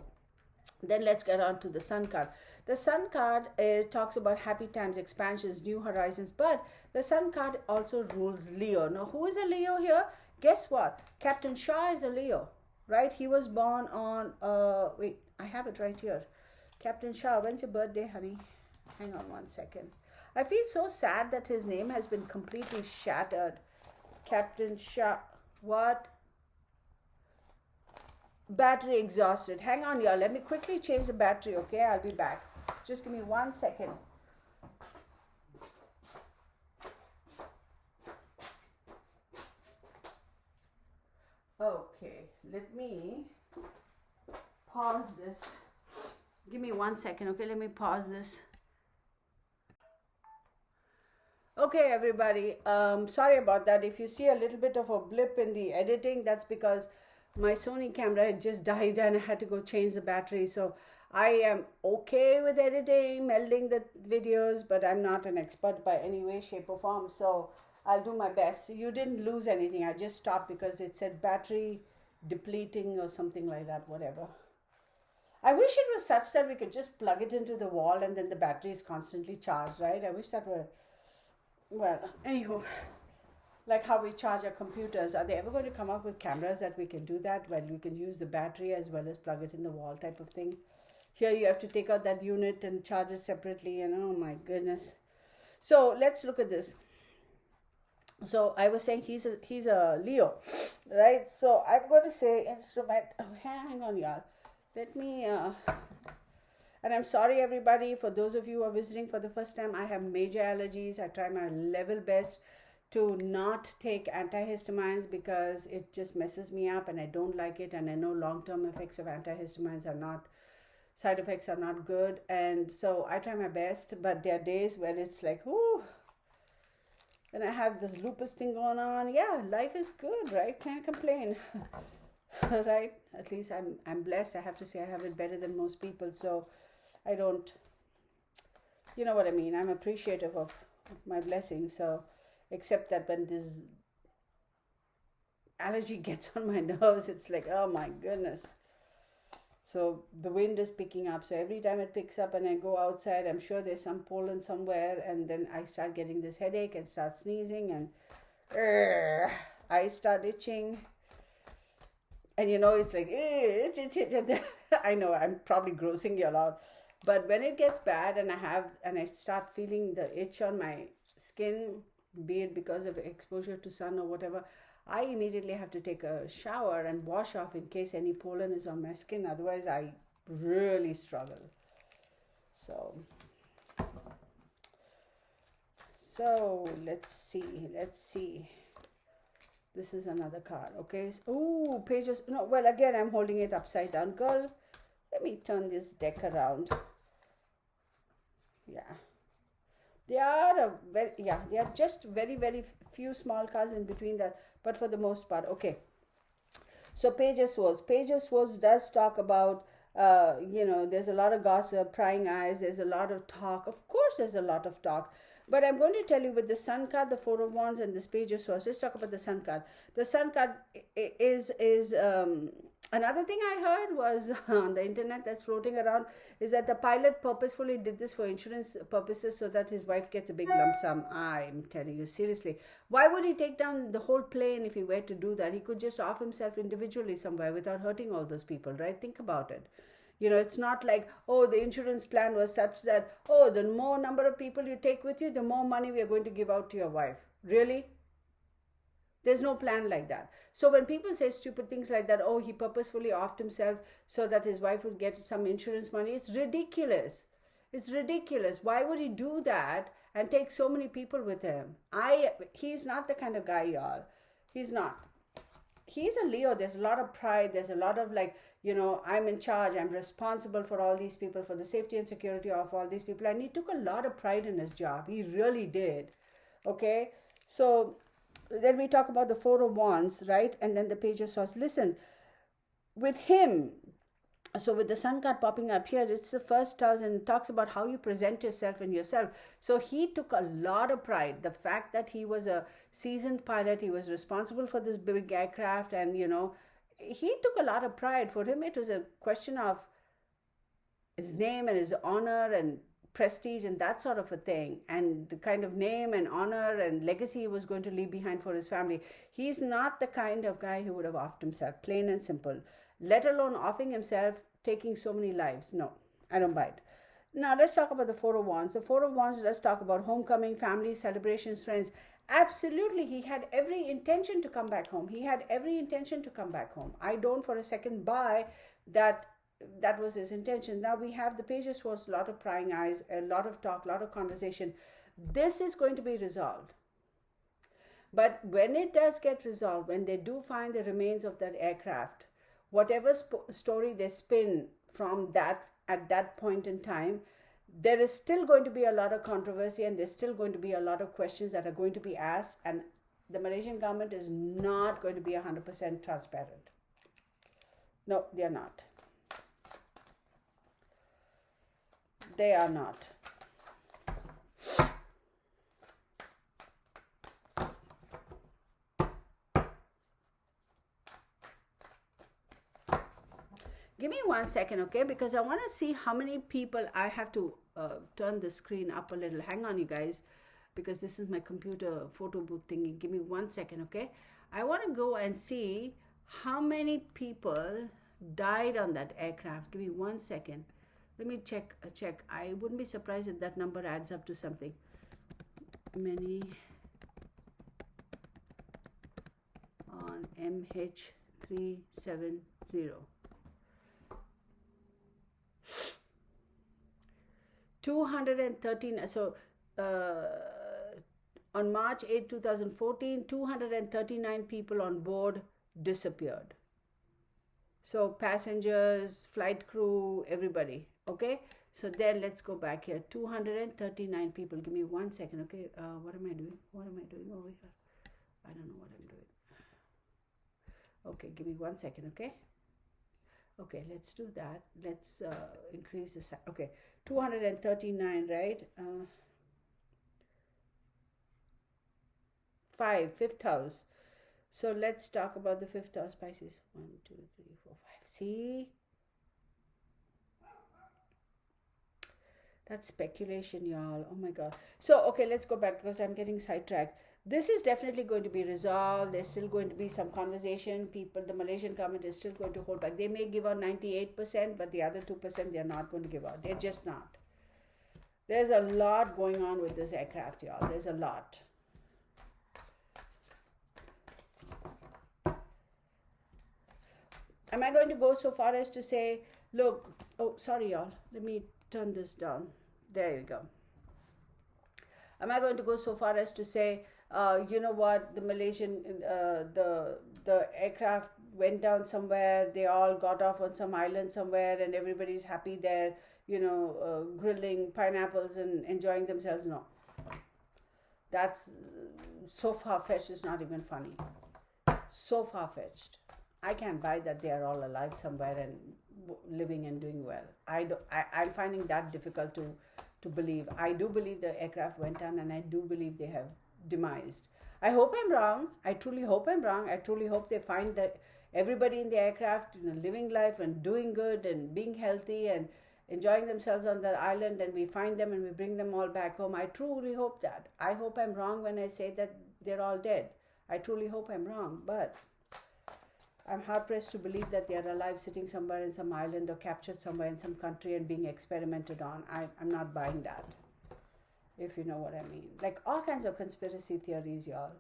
then let's get on to the Sun card. The Sun card talks about happy times, expansions, new horizons, but the Sun card also rules Leo. Now, who is a Leo here? Guess what? Captain Shah is a Leo, right? He was born on, wait, I have it right here. Captain Shah, when's your birthday, honey? Hang on one second. I feel so sad that his name has been completely shattered. Captain Shah, what? Battery exhausted. Hang on, y'all. Let me quickly change the battery, okay? I'll be back. Just give me 1 second. Okay, let me pause this. Give me 1 second, okay? Let me pause this. Okay, everybody. Sorry about that. If you see a little bit of a blip in the editing, that's because my Sony camera had just died and I had to go change the battery. So I am okay with editing, melding the videos, but I'm not an expert by any way, shape, or form. So I'll do my best. You didn't lose anything. I just stopped because it said battery depleting or something like that, whatever. I wish it was such that we could just plug it into the wall and then the battery is constantly charged, right? I wish that were, well, anywho, like how we charge our computers. Are they ever going to come up with cameras that we can do that, where we can use the battery as well as plug it in the wall type of thing? Here you have to take out that unit and charge it separately, and oh my goodness. So let's look at this. So I was saying he's a Leo, right? So I'm going to say instrument. Oh, hang on, y'all. Let me, and I'm sorry everybody, for those of you who are visiting for the first time, I have major allergies. I try my level best to not take antihistamines because it just messes me up and I don't like it. And I know long-term effects of antihistamines are not, side effects are not good. And so I try my best, but there are days when it's like, ooh, and I have this lupus thing going on. Yeah, life is good, right? Can't complain. Right? At least I'm blessed. I have to say I have it better than most people. So I don't, you know what I mean? I'm appreciative of my blessings. So, except that when this allergy gets on my nerves, it's like, oh my goodness. So the wind is picking up. So every time it picks up and I go outside, I'm sure there's some pollen somewhere. And then I start getting this headache and start sneezing and eyes start itching. And you know, it's like, itch. I know I'm probably grossing you out. But when it gets bad and I start feeling the itch on my skin, be it because of exposure to sun or whatever, I immediately have to take a shower and wash off in case any pollen is on my skin. Otherwise, I really struggle. So let's see. This is another card, okay? Ooh, pages. No, well, again, I'm holding it upside down. Girl, let me turn this deck around. Yeah. They are just very, very few small cards in between that, but for the most part, okay. So Page of Swords. Page of Swords does talk about, there's a lot of gossip, prying eyes, there's a lot of talk. Of course, there's a lot of talk. But I'm going to tell you with the Sun card, the Four of Wands, and this Page of Swords. Let's talk about the Sun card. The Sun card is another thing I heard was on the internet that's floating around is that the pilot purposefully did this for insurance purposes so that his wife gets a big lump sum. I'm telling you seriously. Why would he take down the whole plane if he were to do that? He could just off himself individually somewhere without hurting all those people, right? Think about it. You know, it's not like, oh, the insurance plan was such that, oh, the more number of people you take with you, the more money we are going to give out to your wife. Really? There's no plan like that. So when people say stupid things like that, oh, he purposefully offed himself so that his wife would get some insurance money, it's ridiculous. It's ridiculous. Why would he do that and take so many people with him? He's not the kind of guy, y'all. He's not. He's a Leo. There's a lot of pride. There's a lot of like, I'm in charge. I'm responsible for all these people, for the safety and security of all these people. And he took a lot of pride in his job. He really did. Okay. So then we talk about the Four of Wands, right? And then the Page of Swords. Listen, with him, So with the sun card popping up here, it's the first house and it talks about how you present yourself and yourself. So he took a lot of pride. The fact that he was a seasoned pilot, he was responsible for this big aircraft, and he took a lot of pride. For him, it was a question of his name and his honor and prestige and that sort of a thing, and the kind of name and honor and legacy he was going to leave behind for his family. He's not the kind of guy who would have offed himself, plain and simple, let alone offing himself, taking so many lives. No, I don't buy it. Now let's talk about the Four of Wands. The Four of Wands, let's talk about homecoming, family, celebrations, friends. Absolutely, he had every intention to come back home. He had every intention to come back home. I don't for a second buy that was his intention. Now we have the Page of Swords, a lot of prying eyes, a lot of talk, a lot of conversation. This is going to be resolved. But when it does get resolved, when they do find the remains of that aircraft, whatever story they spin from that at that point in time, there is still going to be a lot of controversy, and there's still going to be a lot of questions that are going to be asked, and the Malaysian government is not going to be 100% transparent. No, they are not. They are not. Give me 1 second, okay? Because I want to see how many people. I have to turn the screen up a little. Hang on, you guys, because this is my computer photo booth thingy. Give me 1 second, okay? I want to go and see how many people died on that aircraft. Give me 1 second. Let me check. I wouldn't be surprised if that number adds up to something. Many on MH370. 213. So on March 8, 2014, 239 people on board disappeared. So passengers, flight crew, everybody. Okay, so then let's go back here. 239 people. Give me 1 second. Okay, what am I doing? What am I doing over here? I don't know what I'm doing. Okay, give me 1 second. Okay, let's do that. Let's increase the size. Okay, 239, right? Fifth house. So let's talk about the fifth house, Pisces. 1, 2, 3, 4, 5. See? That's speculation, y'all. Oh my God. So, okay, let's go back because I'm getting sidetracked. This is definitely going to be resolved. There's still going to be some conversation. The Malaysian government is still going to hold back. They may give out 98%, but the other 2% they're not going to give out. They're just not. There's a lot going on with this aircraft, y'all. There's a lot. Am I going to go so far as to say, look, oh, sorry, y'all. Let me turn this down. There you go. Am I going to go so far as to say, you know what, the Malaysian, the aircraft went down somewhere, they all got off on some island somewhere and everybody's happy there, grilling pineapples and enjoying themselves? No. That's so far-fetched, it's not even funny. So far-fetched. I can't buy that they are all alive somewhere and living and doing well. I'm finding that difficult to believe. I do believe the aircraft went down, and I do believe they have demised. I hope I'm wrong. I truly hope I'm wrong. I truly hope they find that everybody in the aircraft, living life and doing good and being healthy and enjoying themselves on that island, and we find them and we bring them all back home. I truly hope that. I hope I'm wrong when I say that they're all dead. I truly hope I'm wrong, but I'm hard-pressed to believe that they are alive, sitting somewhere in some island or captured somewhere in some country and being experimented on. I'm not buying that, if you know what I mean. Like all kinds of conspiracy theories, y'all.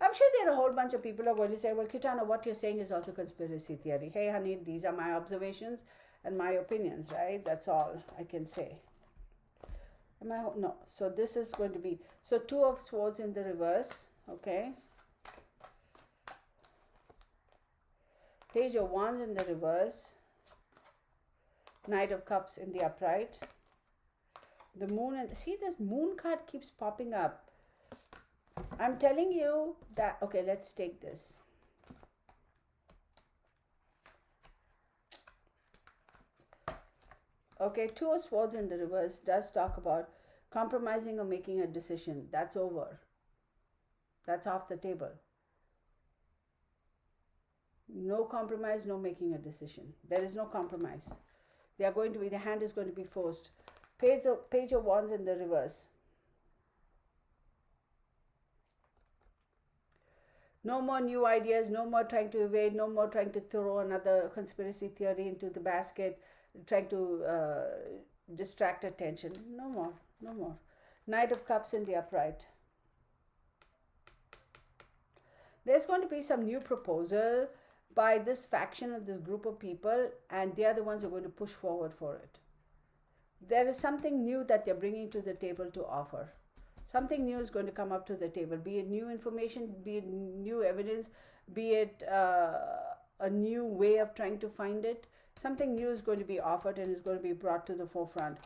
I'm sure there are a whole bunch of people who are going to say, well, Kitana, what you're saying is also conspiracy theory. Hey, honey, these are my observations and my opinions, right? That's all I can say. No. So this is going to be, so Two of Swords in the reverse, okay? Page of Wands in the reverse, Knight of Cups in the upright, the Moon, and see, this Moon card keeps popping up. I'm telling you that, okay, let's take this. Okay, Two of Swords in the reverse does talk about compromising or making a decision. That's over. That's off the table. No compromise, no making a decision. There is no compromise. They are going to be, the hand is going to be forced. Page of Wands in the reverse. No more new ideas, no more trying to evade, no more trying to throw another conspiracy theory into the basket, trying to distract attention. No more, no more. Knight of Cups in the upright. There's going to be some new proposal by this faction of this group of people, and they are the ones who are going to push forward for it. There is something new that they're bringing to the table to offer. Something new is going to come up to the table, be it new information, be it new evidence, be it a new way of trying to find it. Something new is going to be offered and is going to be brought to the forefront.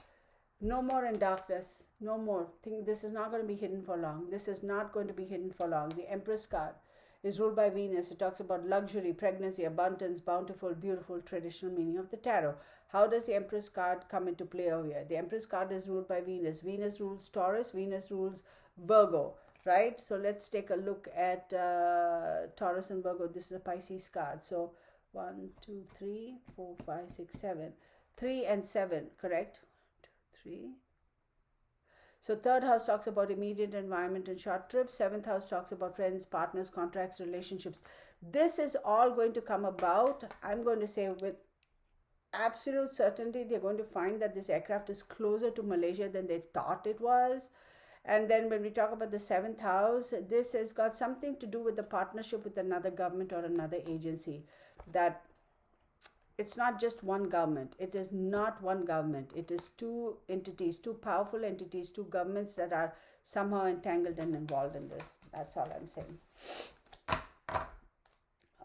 No more in darkness, no more. This is not going to be hidden for long. This is not going to be hidden for long. The Empress card is ruled by Venus. It talks about luxury, pregnancy, abundance, bountiful, beautiful, traditional meaning of the tarot. How does the Empress card come into play over here? The Empress card is ruled by Venus. Venus rules Taurus. Venus rules Virgo, right? So let's take a look at Taurus and Virgo. This is a Pisces card. So 1, 2, 3, 4, 5, 6, 7. 3 and 7, correct? 1, 2, 3. So third house talks about immediate environment and short trips. Seventh house talks about friends, partners, contracts, relationships. This is all going to come about, I'm going to say with absolute certainty. They're going to find that this aircraft is closer to Malaysia than they thought it was. And then when we talk about the seventh house, this has got something to do with the partnership with another government or another agency. That it's not just one government. It is not one government. It is two entities, two powerful entities, two governments that are somehow entangled and involved in this. That's all I'm saying.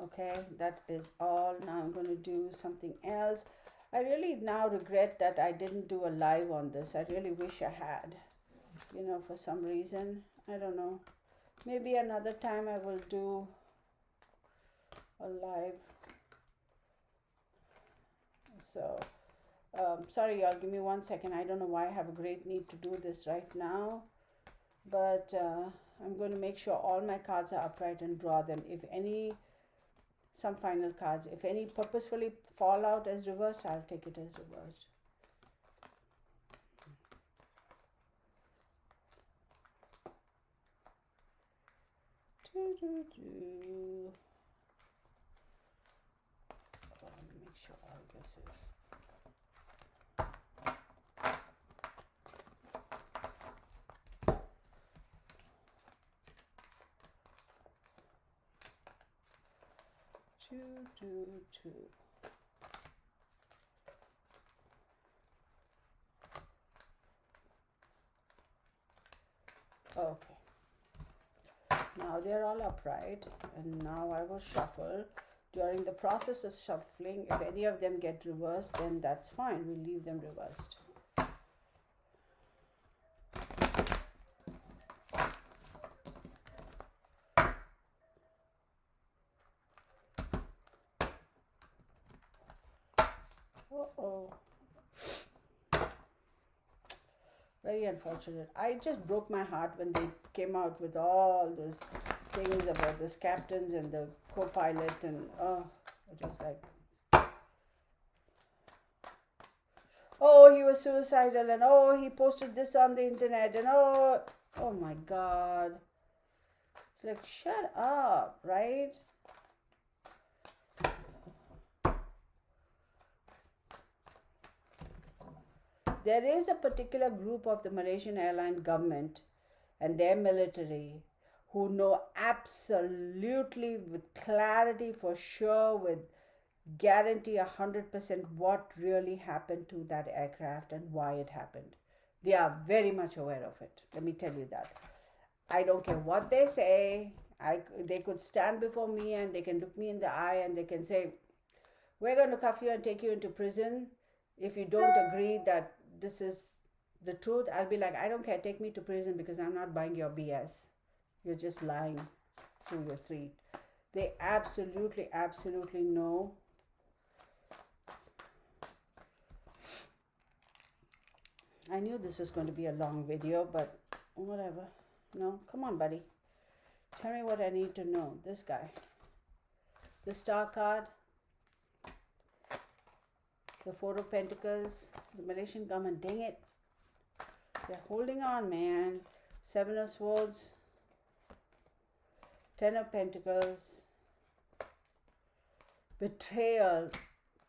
Okay, that is all. Now I'm going to do something else. I really now regret that I didn't do a live on this. I really wish I had. You know, for some reason. I don't know. Maybe another time I will do a live. So, sorry y'all, give me 1 second. I don't know why I have a great need to do this right now. But I'm going to make sure all my cards are upright and draw them. If any, some final cards. If any purposefully fall out as reversed, I'll take it as reversed. Make sure all this is. Two. Okay. Now they're all upright, and now I will shuffle. During the process of shuffling, if any of them get reversed, then that's fine. We'll leave them reversed. Uh-oh. Very unfortunate. I just broke my heart when they came out with all those things about this captains and the co-pilot, and it was like, oh, he was suicidal, and oh, he posted this on the internet, and oh my God. It's like, shut up, right? There is a particular group of the Malaysian airline government and their military who know absolutely with clarity, for sure, with guarantee 100% what really happened to that aircraft and why it happened. They are very much aware of it. Let me tell you that. I don't care what they say. They could stand before me and they can look me in the eye and they can say, we're going to cuff you and take you into prison if you don't agree that this is the truth. I'll be like, I don't care, take me to prison, because I'm not buying your BS. You're just lying through your teeth. They absolutely know. I knew this was going to be a long video, but whatever. No, come on, buddy. Tell me what I need to know. This guy. The Star card. The Four of Pentacles. The Malaysian government. Dang it. They're holding on, man. Seven of Swords. 10 of Pentacles. Betrayal.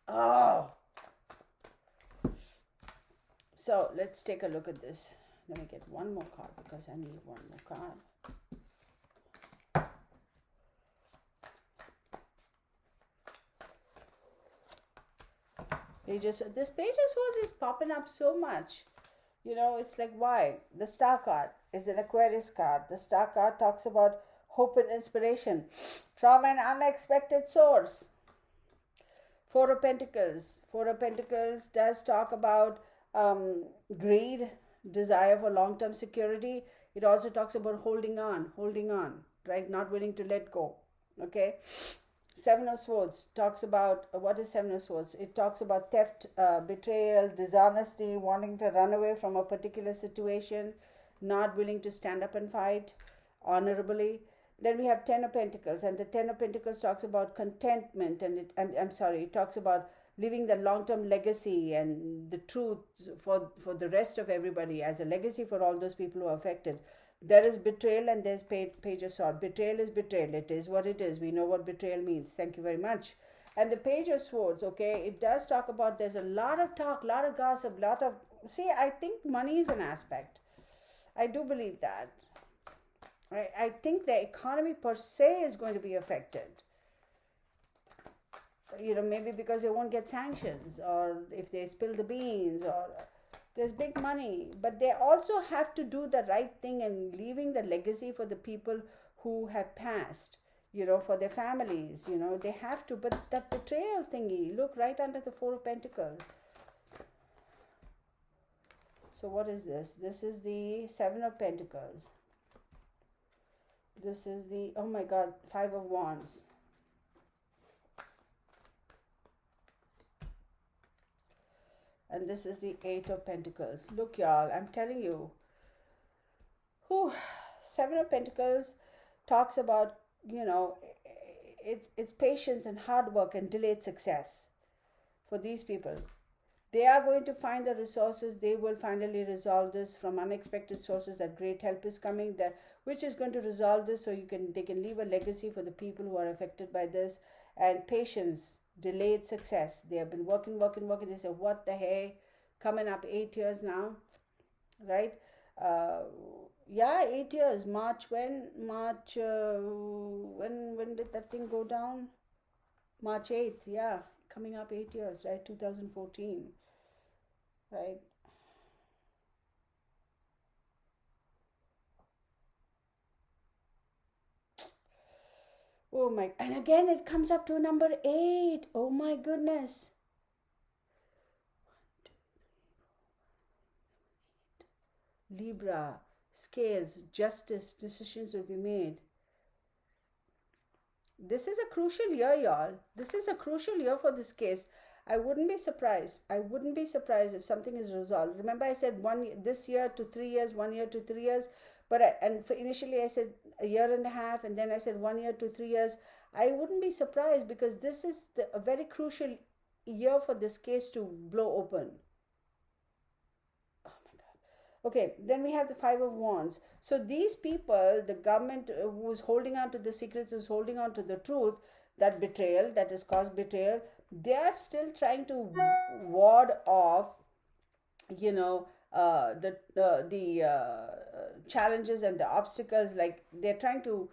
Oh. So let's take a look at this. Let me get one more card because I need one more card. This Page of Swords is popping up so much. You know, it's like, why? The Star card is an Aquarius card. The Star card talks about hope and inspiration from an unexpected source. Four of Pentacles. Four of Pentacles does talk about greed, desire for long-term security. It also talks about holding on, right? Not willing to let go. Okay. Seven of Swords talks about, what is Seven of Swords? It talks about theft, betrayal, dishonesty, wanting to run away from a particular situation, not willing to stand up and fight honorably. Then we have Ten of Pentacles, and the Ten of Pentacles talks about contentment, and it talks about living the long-term legacy and the truth for the rest of everybody as a legacy for all those people who are affected. There is betrayal and there's Page of Swords. Betrayal is betrayal. It is what it is. We know what betrayal means. Thank you very much. And the Page of Swords, okay, it does talk about, there's a lot of talk, lot of gossip, see, I think money is an aspect. I do believe that. I think the economy per se is going to be affected. You know, maybe because they won't get sanctions, or if they spill the beans, or there's big money, but they also have to do the right thing and leaving the legacy for the people who have passed, you know, for their families, you know, they have to. But that betrayal thingy, look right under the Four of Pentacles. So what is this? This is the Seven of Pentacles. This is the, oh my God, Five of Wands. And this is the Eight of Pentacles. Look, y'all, I'm telling you. Seven of Pentacles talks about, you know, it's patience and hard work and delayed success for these people. They are going to find the resources. They will finally resolve this from unexpected sources. That great help is coming, which is going to resolve this, so they can leave a legacy for the people who are affected by this. And patience, delayed success. They have been working. They say, what the hey, coming up 8 years now, right? Yeah, 8 years. March, when did that thing go down? March 8th, yeah, coming up 8 years, right? 2014, right? Oh my, and again it comes up to number 8. Oh my goodness. 1, 2, 3, 4, 5, 6, 7, 8. Libra, scales, justice, decisions will be made. This is a crucial year, y'all. This is a crucial year for this case. I wouldn't be surprised. If something is resolved. Remember I said this year to 3 years, 1 year to 3 years. But initially I said a year and a half, and then I said 1 year to 3 years. I wouldn't be surprised, because this is a very crucial year for this case to blow open. Oh my God. Okay, then we have the Five of Wands. So these people, the government who's holding on to the secrets, who's holding on to the truth, that betrayal, that has caused betrayal, they are still trying to ward off, you know, the challenges and the obstacles. Like, they're trying to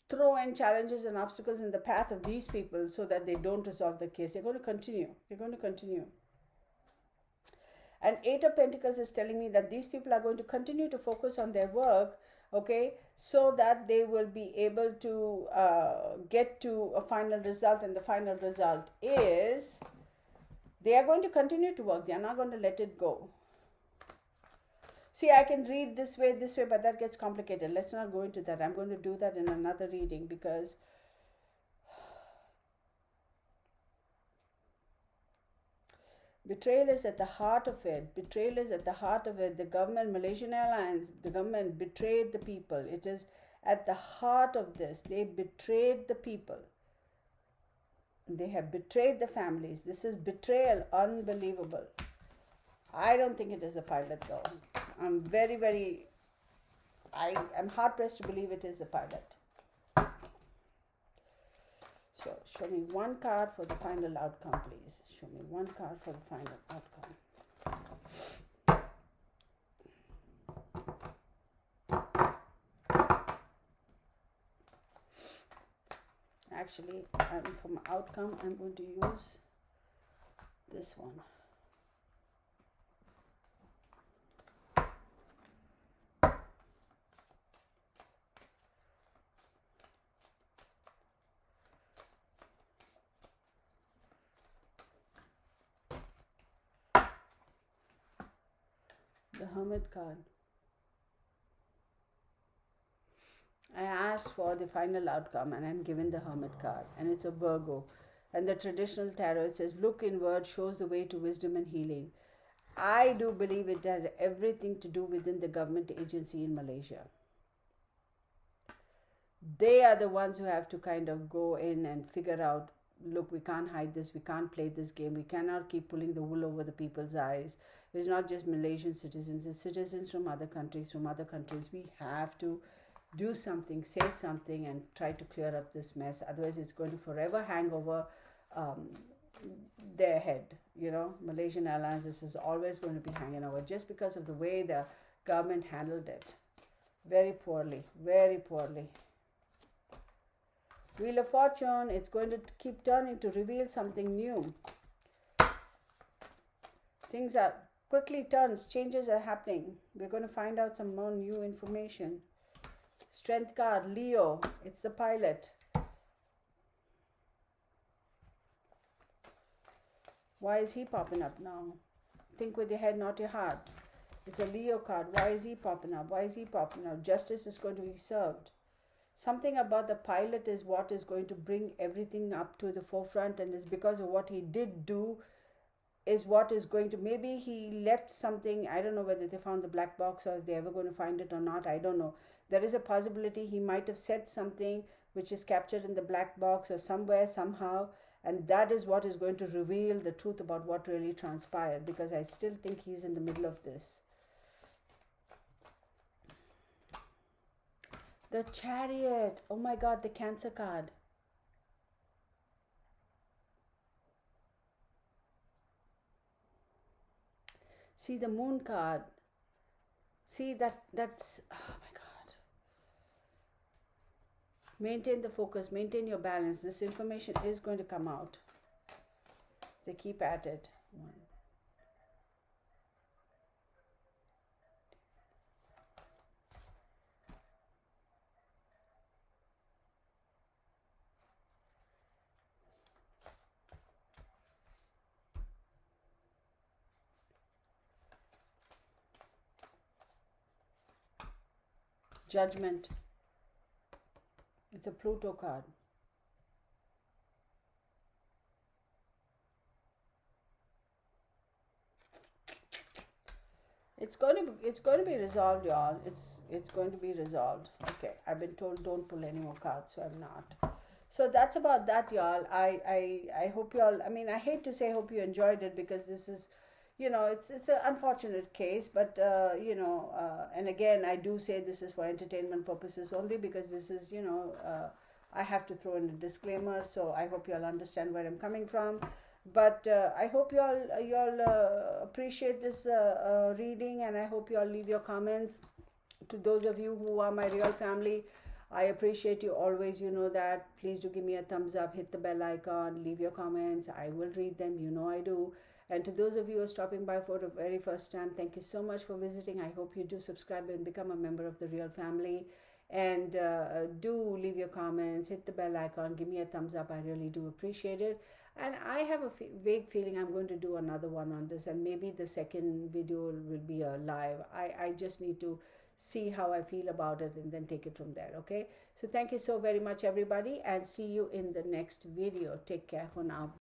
throw in challenges and obstacles in the path of these people so that they don't resolve the case. They're going to continue. And Eight of Pentacles is telling me that these people are going to continue to focus on their work, okay, so that they will be able to get to a final result. And the final result is they are going to continue to work. They are not going to let it go. See, I can read this way, but that gets complicated. Let's not go into that. I'm going to do that in another reading, because Betrayal is at the heart of it. Betrayal is at the heart of it. The government, Malaysian Airlines, the government betrayed the people. It is at the heart of this. They betrayed the people. They have betrayed the families. This is betrayal, unbelievable. I don't think it is a pilot though. I'm I'm hard pressed to believe it is a pilot. So show me one card for the final outcome, please. Show me one card for the final outcome. Actually, for my outcome, I'm going to use this one. The Hermit card. I asked for the final outcome and I'm given the Hermit card, and it's a Virgo. And the traditional tarot, it says, look inward, shows the way to wisdom and healing. I do believe it has everything to do within the government agency in Malaysia. They are the ones who have to kind of go in and figure out, look, we can't hide this, we can't play this game, we cannot keep pulling the wool over the people's eyes. It's not just Malaysian citizens, it's citizens from other countries. We have to do something, say something, and try to clear up this mess. Otherwise, it's going to forever hang over their head. You know, Malaysian Airlines, this is always going to be hanging over just because of the way the government handled it. Very poorly, very poorly. Wheel of Fortune, it's going to keep turning to reveal something new. Things are quickly turns, changes are happening. We're going to find out some more new information. Strength card, Leo, it's the pilot. Why is he popping up now? Think with your head, not your heart. It's a Leo card. Why is he popping up? Why is he popping up? Justice is going to be served. Something about the pilot is what is going to bring everything up to the forefront, and it's because of what he did do is what is going to, maybe he left something. I don't know whether they found the black box or if they're ever going to find it or not. I don't know. There is a possibility he might have said something which is captured in the black box or somewhere, somehow, and that is what is going to reveal the truth about what really transpired, because I still think he's in the middle of this. The Chariot. Oh my God, the Cancer card. See the Moon card. See that's, oh my God. Maintain the focus, maintain your balance. This information is going to come out. They keep at it. Judgment. It's a Pluto card. It's going to be resolved, y'all. It's going to be resolved. Okay, I've been told don't pull any more cards, so I'm not. So that's about that, y'all. I hope y'all, I mean, I hate to say hope you enjoyed it, because this is, you know, it's an unfortunate case, but you know, and again, I do say this is for entertainment purposes only, because this is, you know, I have to throw in a disclaimer, so I hope y'all understand where I'm coming from. But I hope y'all appreciate this reading, and I hope y'all leave your comments. To those of you who are my real family, I appreciate you always, you know that. Please do give me a thumbs up, hit the bell icon, leave your comments. I will read them, you know I do. And to those of you who are stopping by for the very first time, thank you so much for visiting. I hope you do subscribe and become a member of the real family. And do leave your comments, hit the bell icon, give me a thumbs up. I really do appreciate it. And I have a vague feeling I'm going to do another one on this, and maybe the second video will be a live. I just need to see how I feel about it and then take it from there. Okay, so thank you so very much, everybody, and see you in the next video. Take care for now.